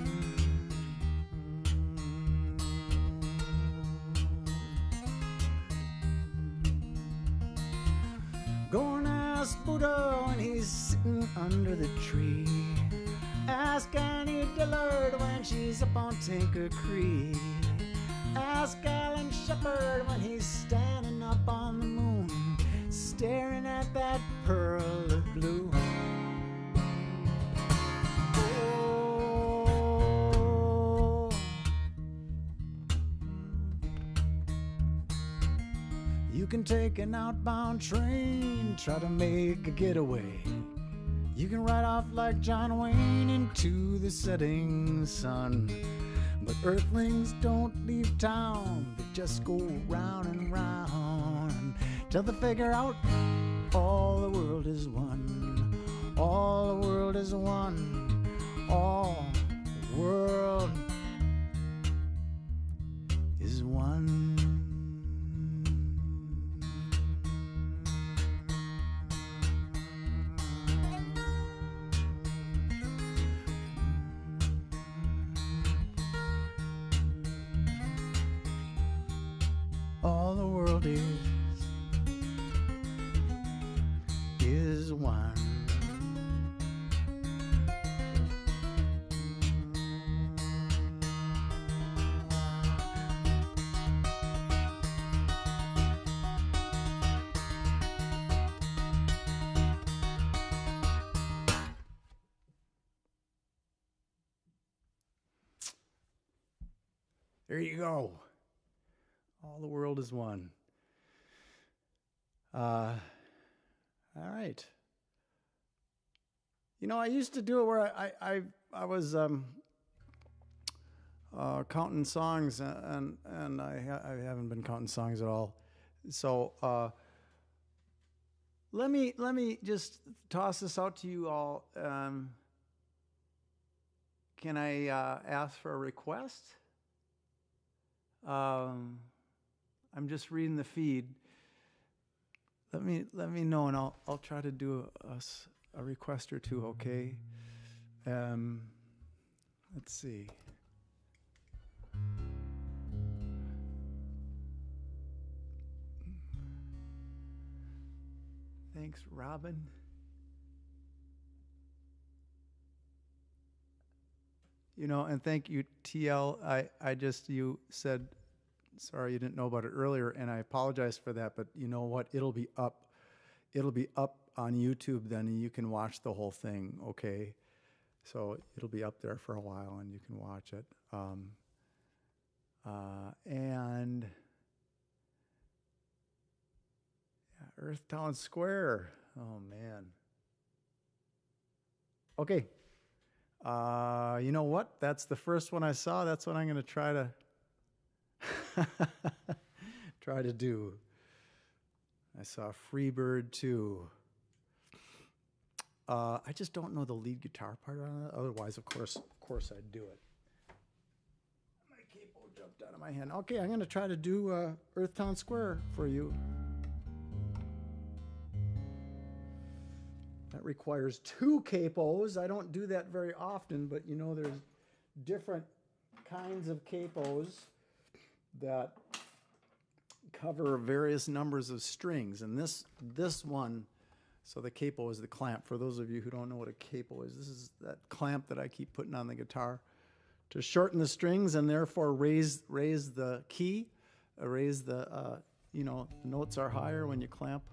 Go and ask Buddha when he's sitting under the tree. Ask Annie Dillard when she's up on Tinker Creek. Ask Alan Shepard when he's standing up on the moon, staring at that pearl of blue. Oh. You can take an outbound train, try to make a getaway. You can ride off like John Wayne into the setting sun. But earthlings don't leave town, they just go round and round till they figure out all the world is one. All the world is one. All the world is one. All the world is one. There you go. All the world is one. All right. You know, I used to do it where I was counting songs, and I haven't been counting songs at all. So let me just toss this out to you all. Can I ask for a request? I'm just reading the feed. Let me know, and I'll try to do a request or two. Okay. Let's see. Thanks, Robin. You know, and thank you, TL. You said, sorry you didn't know about it earlier, and I apologize for that, but you know what? It'll be up on YouTube then, and you can watch the whole thing, okay? So it'll be up there for a while, and you can watch it. And yeah, Earthtown Square. Oh, man. Okay. You know what? That's the first one I saw. That's what I'm going to try to do. I saw Freebird too. I just don't know the lead guitar part on it. Otherwise, of course I'd do it. My my hand. Okay, I'm going to try to do Earthtown Square for you. That requires 2 capos. I don't do that very often, but you know, there's different kinds of capos that cover various numbers of strings. And this one, so the capo is the clamp. For those of you who don't know what a capo is, this is that clamp that I keep putting on the guitar to shorten the strings and therefore raise the key, raise the, you know, notes are higher when you clamp.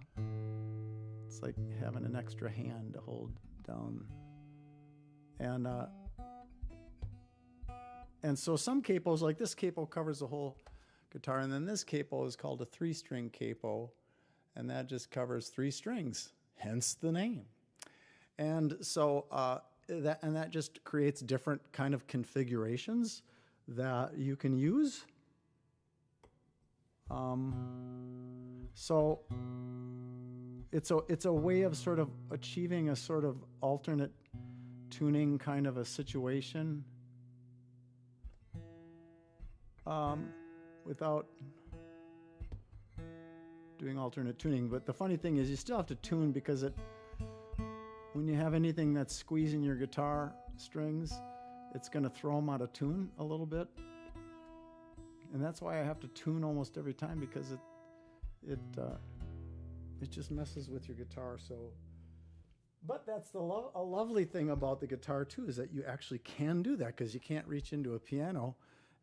It's like having an extra hand to hold down. And so some capos, like this capo, covers the whole guitar, and then this capo is called a 3-string capo, and that just covers 3 strings, hence the name. And so that just creates different kind of configurations that you can use. So it's a way of sort of achieving a sort of alternate tuning kind of a situation without doing alternate tuning. But the funny thing is you still have to tune, because when you have anything that's squeezing your guitar strings, it's going to throw them out of tune a little bit. And that's why I have to tune almost every time, because it just messes with your guitar. So, but that's a lovely thing about the guitar too, is that you actually can do that, because you can't reach into a piano.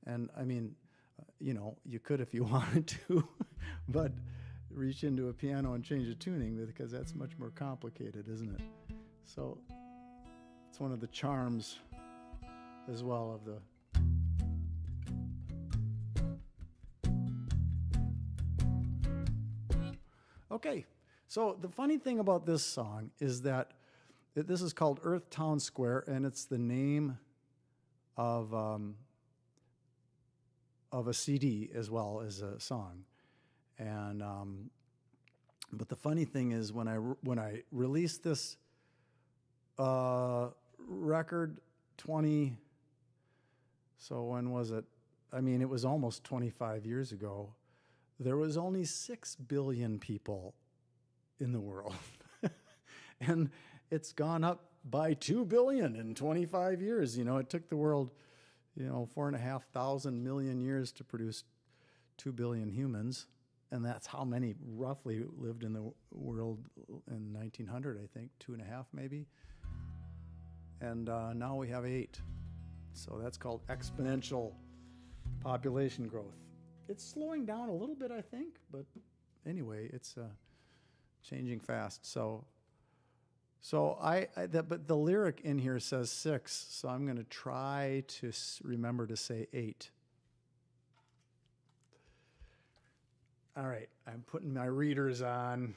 And I mean, you know, you could if you wanted to, but reach into a piano and change the tuning, because that's much more complicated, isn't it? So it's one of the charms as well of the Okay, so the funny thing about this song is that this is called Earthtown Square, and it's the name of a CD as well as a song. And but the funny thing is, when I released this record, so when was it? I mean, it was almost 25 years ago. There was only 6 billion people in the world. And it's gone up by 2 billion in 25 years. You know, it took the world, 4,500 million years to produce 2 billion humans. And that's how many roughly lived in the world in 1900, I think, 2.5 maybe. And now we have 8. So that's called exponential population growth. It's slowing down a little bit, I think, but anyway, it's changing fast. So but the lyric in here says 6, so I'm going to try to remember to say 8. All right, I'm putting my readers on.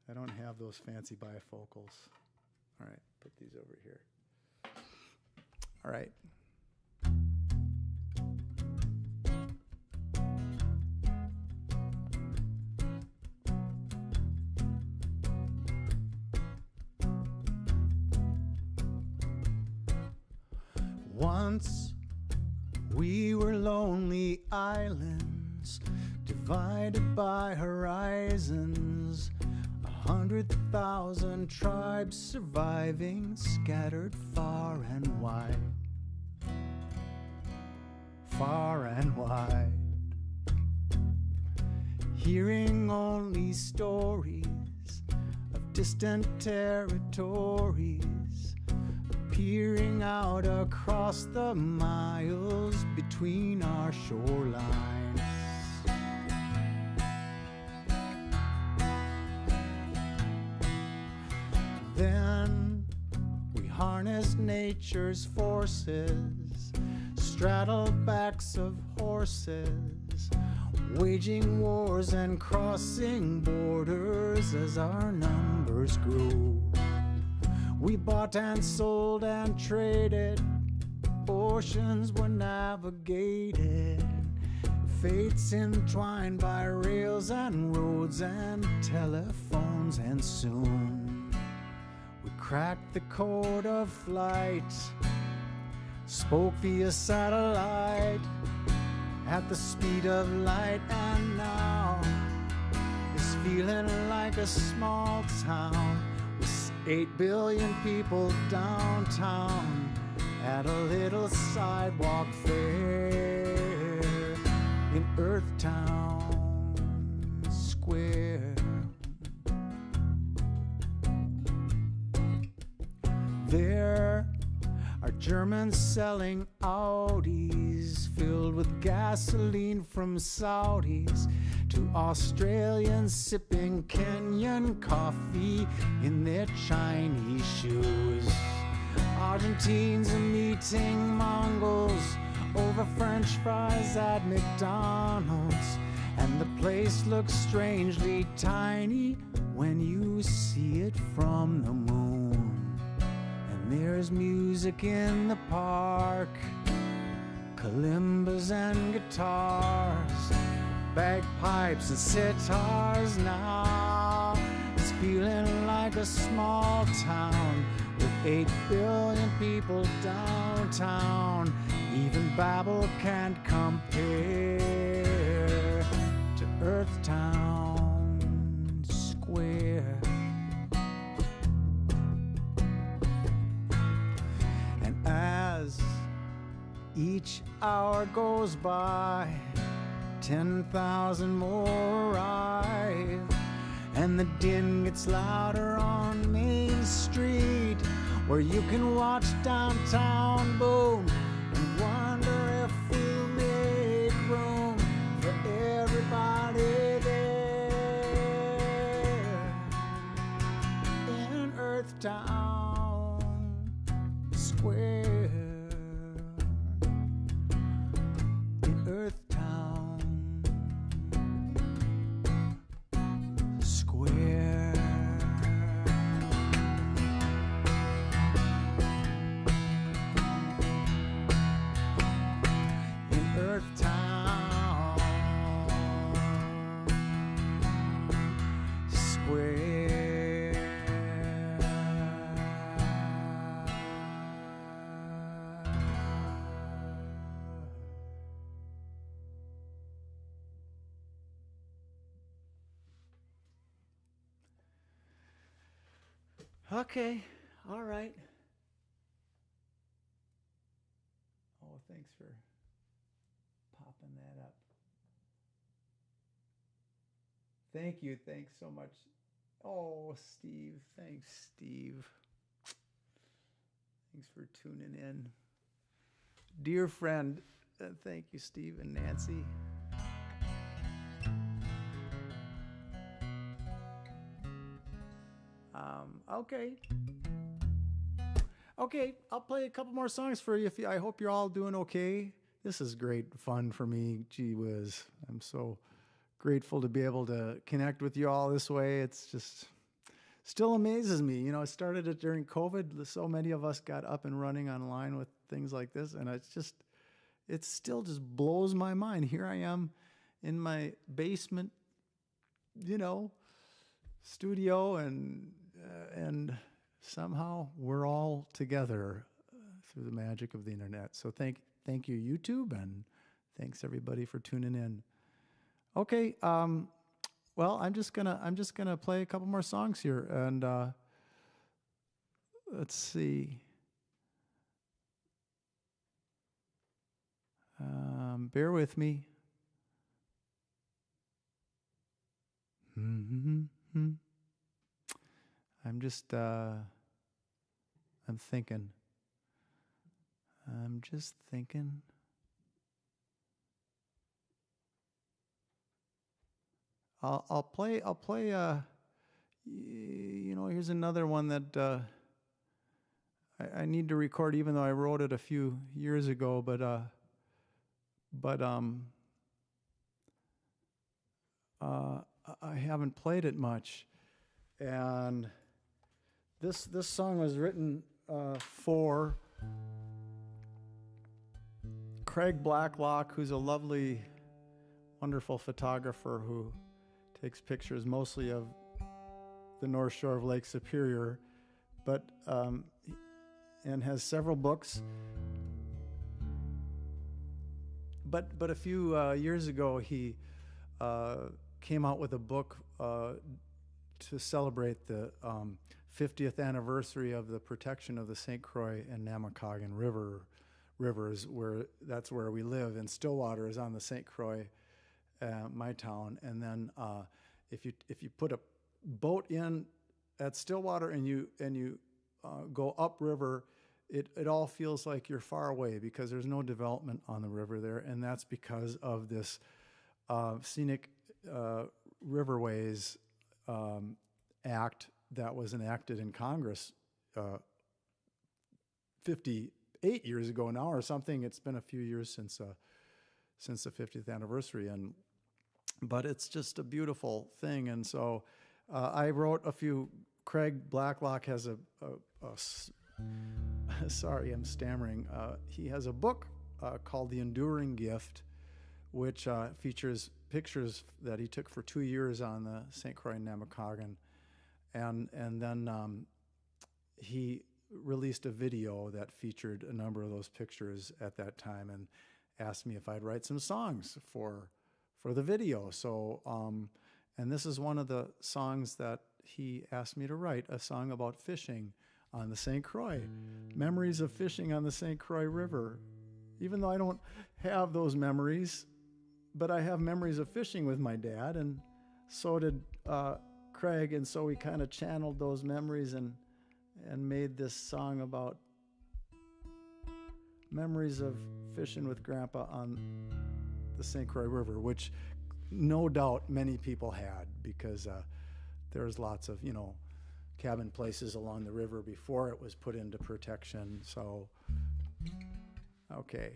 I don't have those fancy bifocals. All right, put these over here. All right. Once we were lonely islands, divided by horizons, 100,000 tribes surviving, scattered far and wide. Far and wide. Hearing only stories of distant territories, peering out across the miles between our shorelines. Then we harnessed nature's forces, straddled backs of horses, waging wars and crossing borders as our numbers grew. We bought and sold and traded, oceans were navigated, fates entwined by rails and roads and telephones, and soon we cracked the code of flight, spoke via satellite at the speed of light, and now it's feeling like a small town with 8 billion people downtown at a little sidewalk fair in Earthtown Square. There are Germans selling Audis filled with gasoline from Saudis, to Australians sipping Kenyan coffee in their Chinese shoes. Argentines are meeting Mongols over French fries at McDonald's, and the place looks strangely tiny when you see it from the moon. And there's music in the park, kalimbas and guitars, bagpipes and sitars. Now it's feeling like a small town with 8 billion people downtown. Even Babel can't compare to Earthtown Square. And as each hour goes by, 10,000 more arrive, and the din gets louder on Main Street, where you can watch downtown boom and wonder if we'll make room for everybody there in Earthtown Square. In Earthtown Square. Earthtown Square. Okay, all right. Oh, thanks for popping that up. Thank you. Thanks so much. Oh, Steve. Thanks, Steve. Thanks for tuning in. Dear friend, thank you, Steve and Nancy. Okay. Okay, I'll play a couple more songs for you. I hope you're all doing okay. This is great fun for me. Gee whiz. I'm so grateful to be able to connect with you all this way. It's just still amazes me. You know, I started it during COVID. So many of us got up and running online with things like this. And it still just blows my mind. Here I am in my basement, studio, and somehow we're all together through the magic of the internet. So thank you, YouTube, and thanks everybody for tuning in. Okay, well, I'm just gonna play a couple more songs here, and let's see. Bear with me. I'm just thinking. I'll play here's another one that I need to record, even though I wrote it a few years ago, but I haven't played it much. And this song was written for Craig Blacklock, who's a lovely, wonderful photographer who takes pictures mostly of the North Shore of Lake Superior, but and has several books. but a few years ago, he came out with a book to celebrate the 50th anniversary of the protection of the St. Croix and Namakagon rivers, where that's where we live. And Stillwater is on the St. Croix, my town. And then if you put a boat in at Stillwater and you go upriver, it all feels like you're far away because there's no development on the river there, and that's because of this Scenic Riverways Act that was enacted in Congress 58 years ago now or something. It's been a few years since the 50th anniversary, but it's just a beautiful thing. And so I wrote a few. Craig Blacklock has a sorry, I'm stammering. He has a book called The Enduring Gift, which features pictures that he took for 2 years on the St. Croix and Namakagon. And then he released a video that featured a number of those pictures at that time and asked me if I'd write some songs for the video. So, and this is one of the songs that he asked me to write, a song about fishing on the St. Croix. Memories of fishing on the St. Croix River. Even though I don't have those memories, but I have memories of fishing with my dad, and so did Craig, and so we kind of channeled those memories and made this song about memories of fishing with Grandpa on the St. Croix River, which no doubt many people had, because there's lots of, cabin places along the river before it was put into protection. So, okay.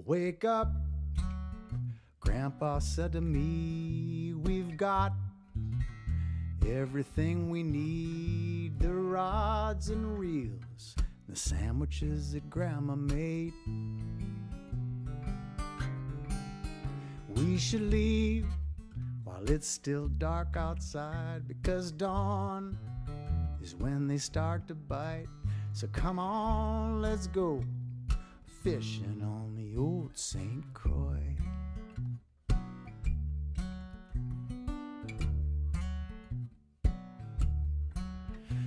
Wake up, Grandpa said to me, we've got everything we need, the rods and reels, the sandwiches that Grandma made. We should leave while it's still dark outside, because dawn is when they start to bite. So come on, let's go fishing on the old St. Croix.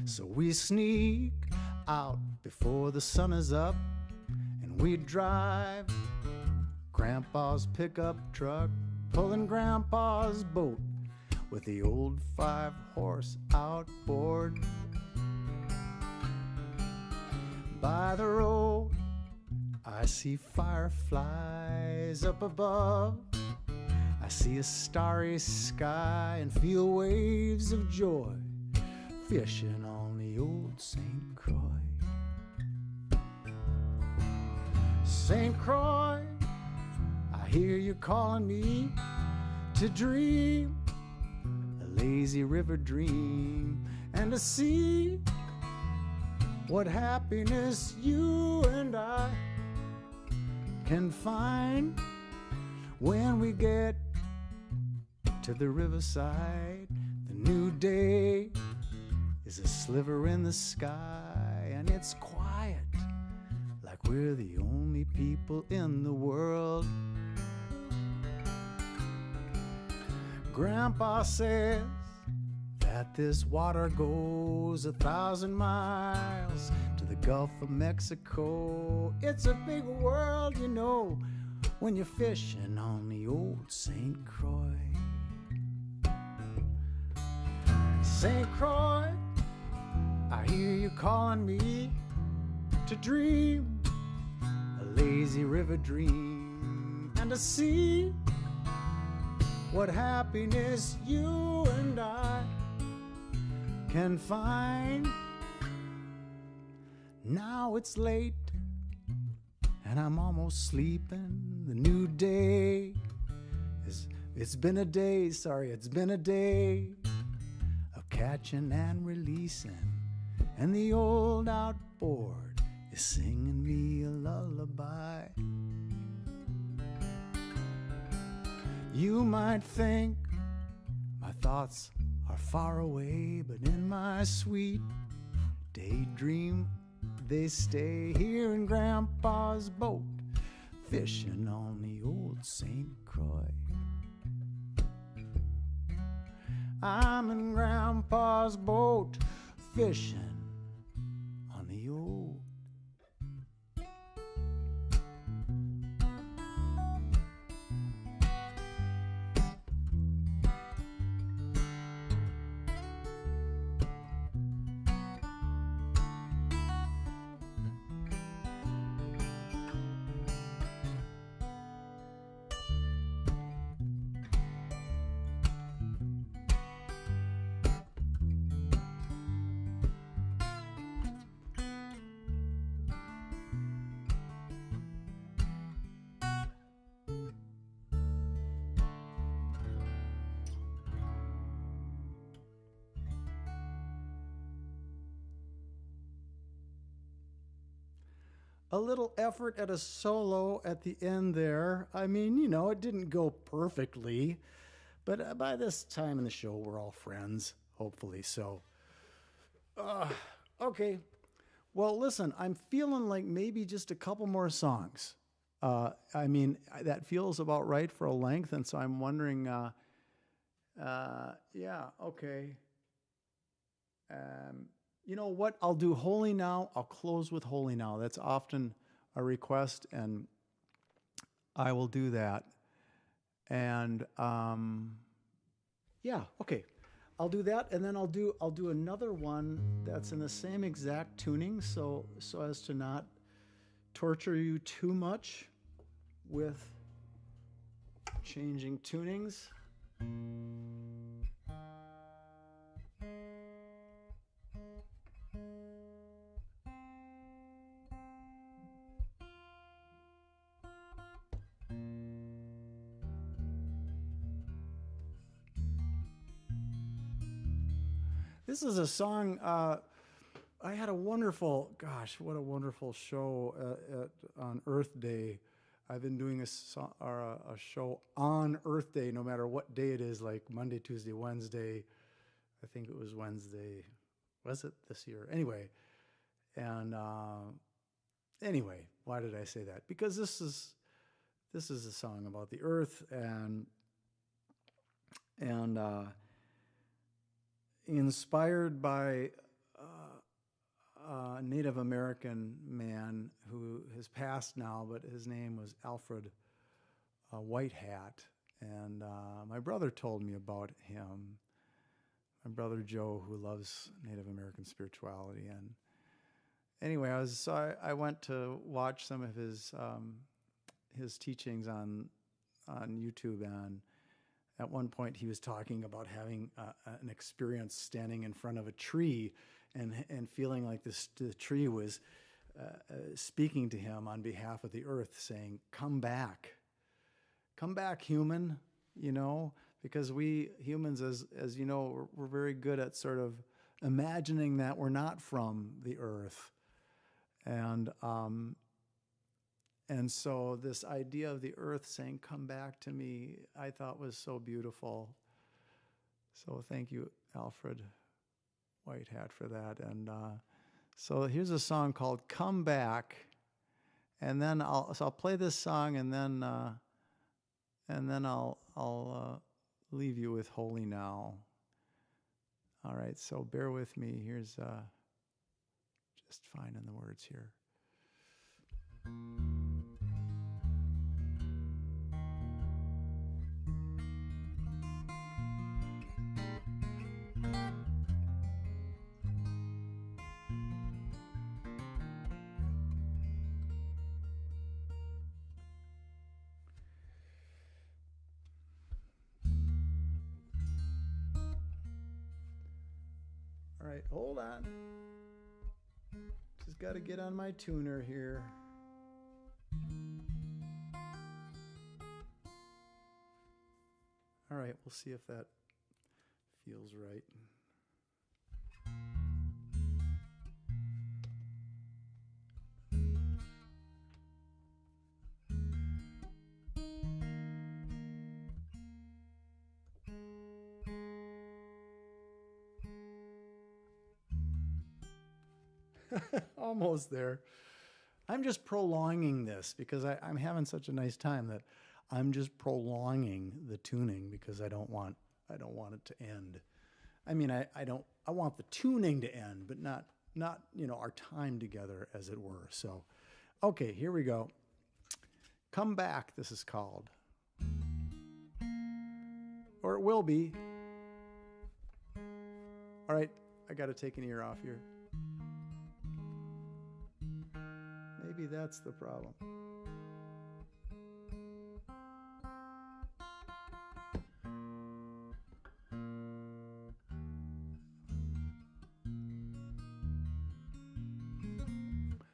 So we sneak out before the sun is up, and we drive Grandpa's pickup truck, pulling Grandpa's boat with the old 5-horse outboard. By the road I see fireflies up above, I see a starry sky and feel waves of joy, fishing on the old St. Croix. St. Croix, I hear you calling me to dream a lazy river dream, and to see what happiness you and I can find when we get to the riverside. The new day is a sliver in the sky, and it's quiet like we're the only people in the world. Grandpa says that this water goes 1,000 miles to the Gulf of Mexico. It's a big world, you know, when you're fishing on the old St. Croix. St. Croix, I hear you calling me to dream a lazy river dream, and to see what happiness you and I can find. Now it's late and I'm almost sleeping. The new day it's been a day of catching and releasing, and the old outboard is singing me a lullaby. You might think my thoughts are far away, but in my sweet daydream they stay here in Grandpa's boat, fishing on the old St. Croix. I'm in Grandpa's boat, fishing on the old. A little effort at a solo at the end there. I mean, you know, it didn't go perfectly, but by this time in the show, we're all friends, hopefully. So, okay. Well, listen, I'm feeling like maybe just a couple more songs. I mean, that feels about right for a length, and so I'm wondering, yeah, okay. You know what? I'll do Holy Now. I'll close with Holy Now. That's often a request, and I will do that. And yeah, okay. I'll do that, and then I'll do another one that's in the same exact tuning, so as to not torture you too much with changing tunings. This is a song, I had a wonderful, gosh, what a wonderful show on Earth Day. I've been doing a show on Earth Day, no matter what day it is, like Monday, Tuesday, Wednesday. I think it was Wednesday. Was it this year? Anyway, and anyway, why did I say that? Because this is a song about the Earth and inspired by a Native American man who has passed now, but his name was Alfred Whitehat. And my brother told me about him, my brother Joe, who loves Native American spirituality. And anyway, I went to watch some of his teachings on YouTube, and at one point he was talking about having an experience standing in front of a tree and feeling like the tree was speaking to him on behalf of the earth, saying, come back, human, you know, because we humans, as you know, we're very good at sort of imagining that we're not from the earth. And so this idea of the earth saying, come back to me, I thought was so beautiful. So thank you, Alfred Whitehat, for that. And so here's a song called Come Back. And then I'll play this song, and then I'll leave you with Holy Now. All right, so bear with me. Here's just finding the words here. All right, hold on. Just got to get on my tuner here. All right, we'll see if that feels right. Almost there. I'm just prolonging this because I'm having such a nice time that I'm just prolonging the tuning because I don't want it to end. I mean, I want the tuning to end, but not our time together, as it were. So, okay, here we go. Come Back, this is called. Or it will be. All right, I got to take an ear off here. Maybe that's the problem.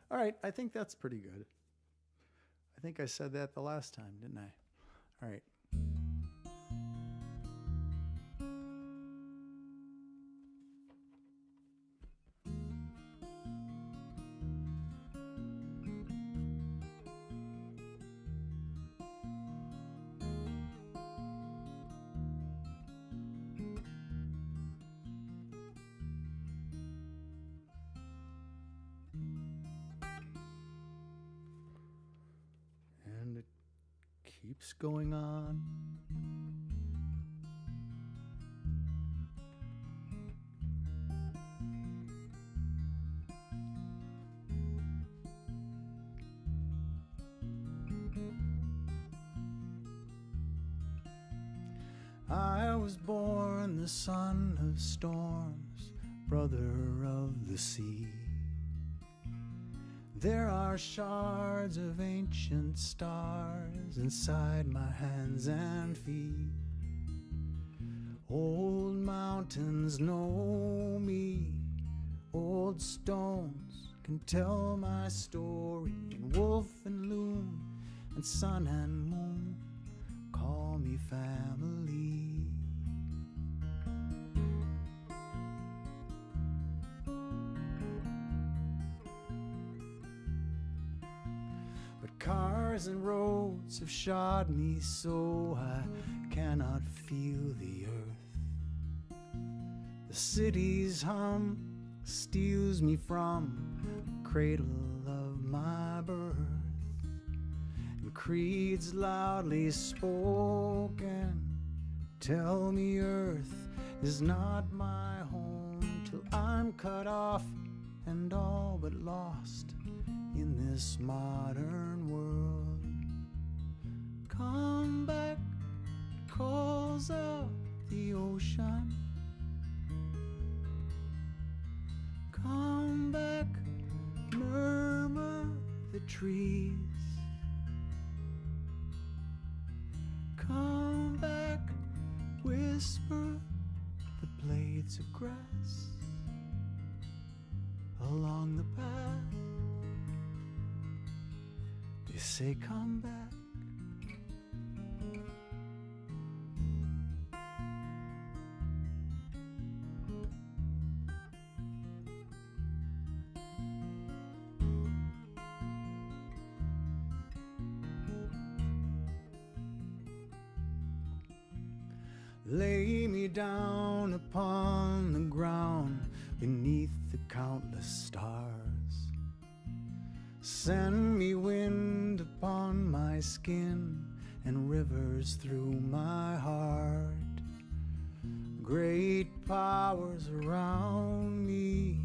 All right, I think that's pretty good. I think I said that the last time, didn't I? All right. And it keeps going on. I was born the son of storms, brother of the sea. There are shards of ancient stars inside my hands and feet. Old mountains know me, old stones can tell my story, and wolf and loon and sun and moon call me family. But cars and roads have shod me so I cannot feel the earth. The city's hum steals me from the cradle of my birth. And creeds loudly spoken tell me earth is not my home till I'm cut off and all but lost in this modern world. Come back, calls out the ocean. Come back, murmur the trees. Come back, whisper the blades of grass along the path. They say come back. Lay me down upon the ground beneath the countless stars. Send me wind upon my skin and rivers through my heart. Great powers around me,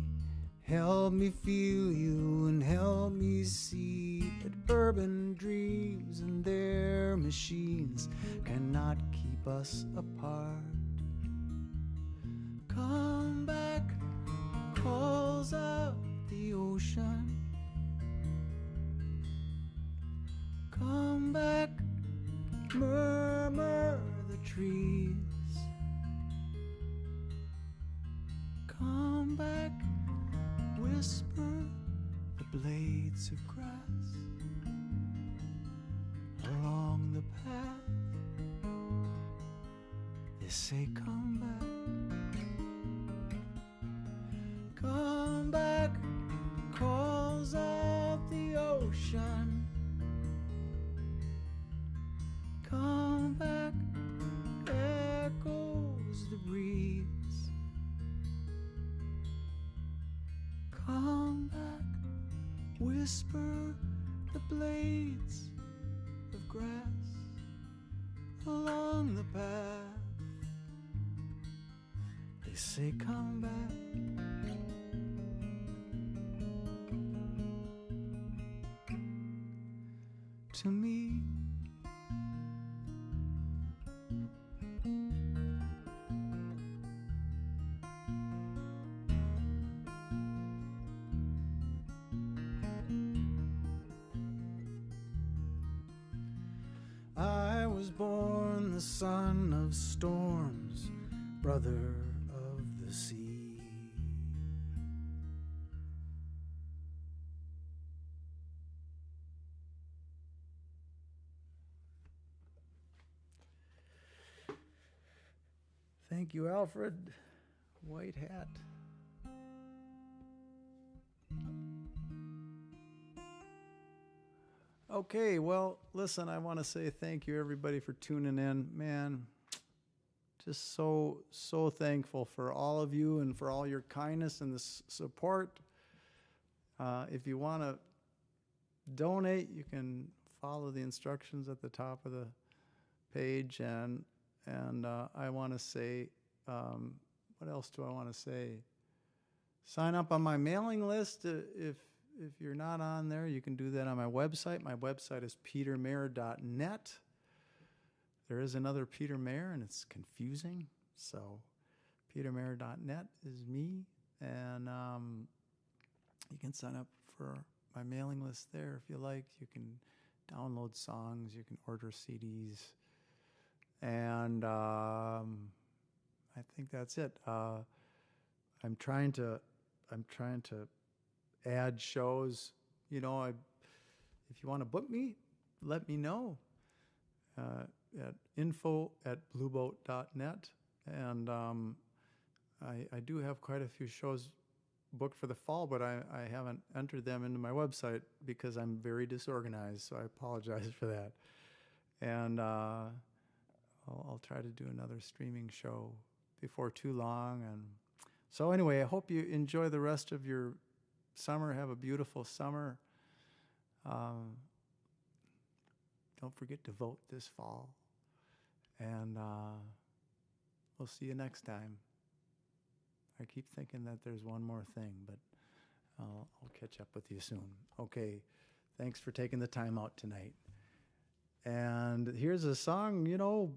help me feel you and help me see that urban dreams and their machines cannot keep us apart. Come back, calls out the ocean. Come back, murmur the trees. Come back, whisper the blades of grass along the path. They say come back. Come back, calls out the ocean. Come back, echoes the breeze. Come back. whisper the blades of grass along the path. They say, come back. To me, I was born the son of storms, brother of the sea. Thank you, Alfred. White hat. Okay, well, listen, I want to say thank you, everybody, for tuning in. Man, just so thankful for all of you and for all your kindness and the support. If you want to donate, you can follow the instructions at the top of the page. And I want to say, what else do I want to say? Sign up on my mailing list. If you're not on there, you can do that on my website. My website is petermayer.net. There is another Peter Mayer, and it's confusing. So petermayer.net is me. And you can sign up for my mailing list there if you like. You can download songs. You can order CDs. And I think that's it. I'm trying to add shows. You know, if you want to book me, let me know at info@blueboat.net. And I do have quite a few shows booked for the fall, but I haven't entered them into my website because I'm very disorganized, so I apologize for that. And I'll try to do another streaming show before too long. And so anyway, I hope you enjoy the rest of your summer. Have a beautiful summer. Don't forget to vote this fall. And we'll see you next time. I keep thinking that there's one more thing, but I'll catch up with you soon. Okay, thanks for taking the time out tonight. And here's a song, you know,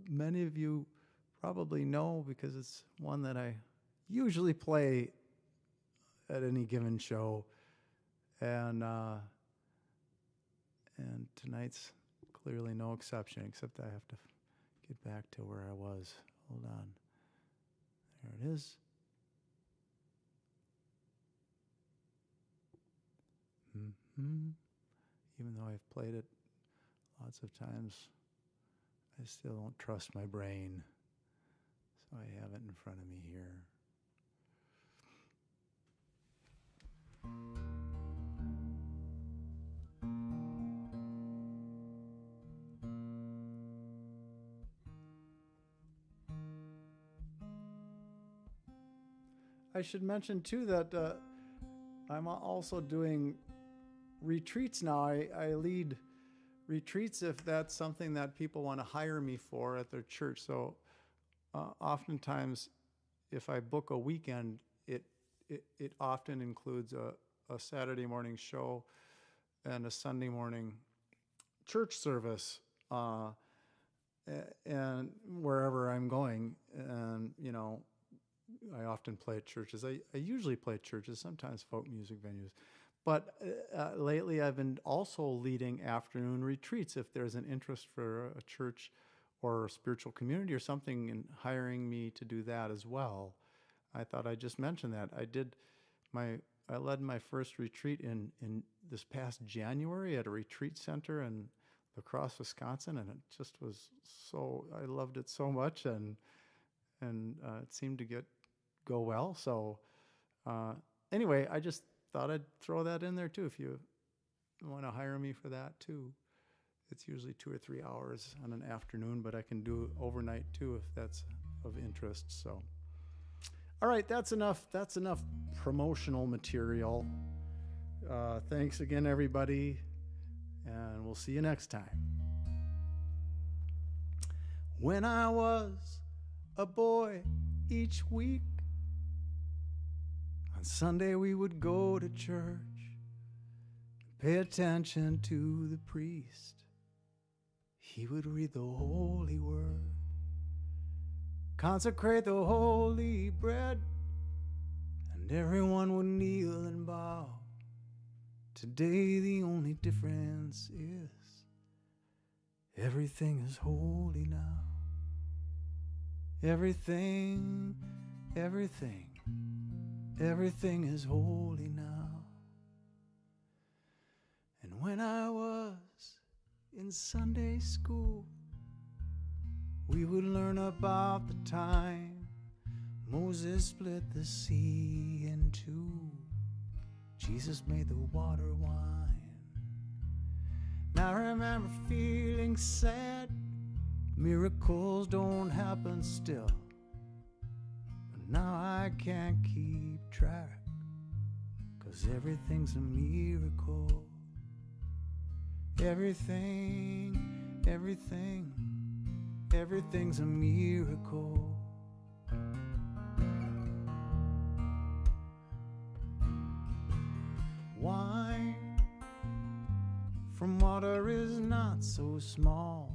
many of you probably know because it's one that I usually play at any given show. And tonight's clearly no exception, except I have to get back to where I was. Hold on. There it is. Even though I've played it lots of times, I still don't trust my brain. So I have it in front of me here. I should mention too that I'm also doing retreats now. I lead retreats if that's something that people want to hire me for at their church. So oftentimes, if I book a weekend, it often includes a Saturday morning show and a Sunday morning church service, and wherever I'm going. And you know, I often play at churches. I usually play at churches, sometimes folk music venues. But lately I've been also leading afternoon retreats if there's an interest for a church or a spiritual community or something in hiring me to do that as well. I thought I'd just mention that. I led my first retreat in this past January at a retreat center in La Crosse, Wisconsin, and it just was I loved it so much, and it seemed to go well. So anyway, I just thought I'd throw that in there too. If you want to hire me for that too, it's usually 2 or 3 hours on an afternoon, but I can do overnight too if that's of interest. So, all right, that's enough promotional material. Thanks again, everybody, and we'll see you next time. When I was a boy, each week on Sunday we would go to church, pay attention to the priest. He would read the holy word, consecrate the holy bread, and everyone would kneel and bow. Today the only difference is everything is holy now. Everything is holy now. And when I was in Sunday school, we would learn about the time Moses split the sea in two. Jesus made the water wine. Now I remember feeling sad. Miracles don't happen still. But now I can't keep track, 'cause everything's a miracle. Everything's a miracle. Wine from water is not so small,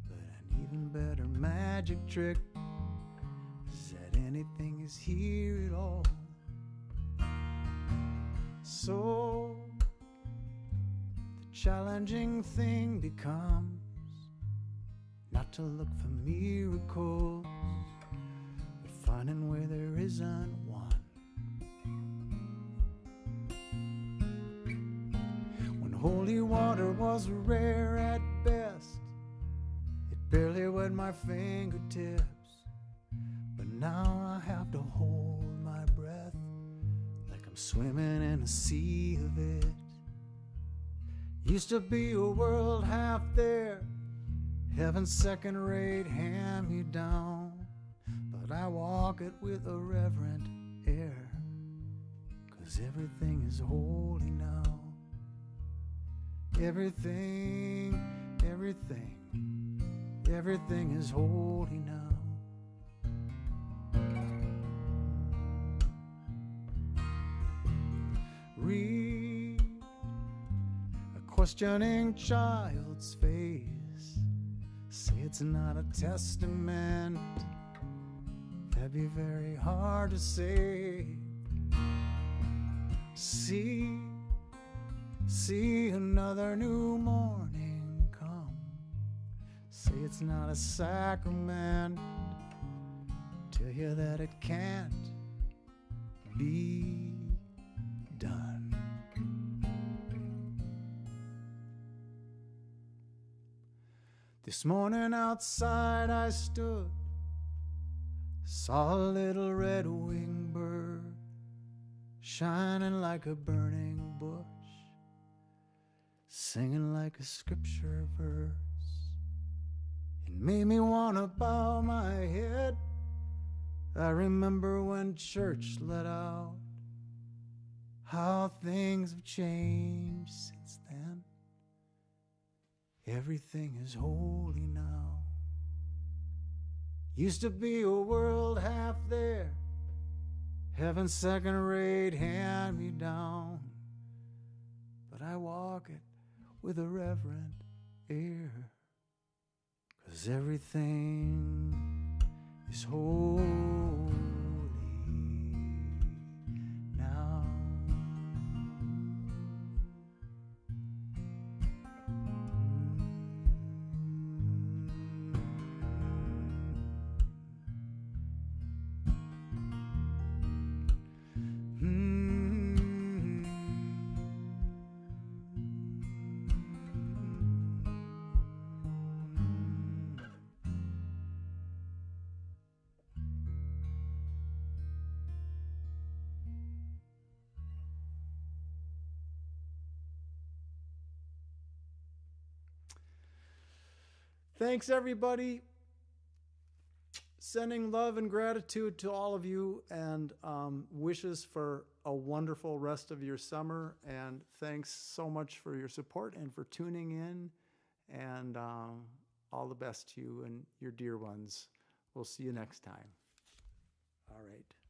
but an even better magic trick is that anything is here at all. So the challenging thing becomes not to look for miracles, but finding where there isn't one. Holy water was rare at best. It barely wet my fingertips. But now I have to hold my breath like I'm swimming in a sea of it. Used to be a world half there, heaven's second-rate hand-me-down. But I walk it with a reverent air, 'cause everything is holy now. Everything is holy now. Read a questioning child's face. Say it's not a testament. That'd be very hard to say. See another new morning come. Say it's not a sacrament. Tell you that it can't be done. This morning outside I stood, saw a little red-winged bird shining like a burning bush, singing like a scripture verse. It made me want to bow my head. I remember when church let out, how things have changed since then. Everything is holy now. Used to be a world half there, heaven's second-rate hand-me-down. But I walk it with a reverent air, 'cause everything is holy now. Thanks, everybody. sending love and gratitude to all of you, and wishes for a wonderful rest of your summer. And thanks so much for your support and for tuning in. And all the best to you and your dear ones. We'll see you next time. All right.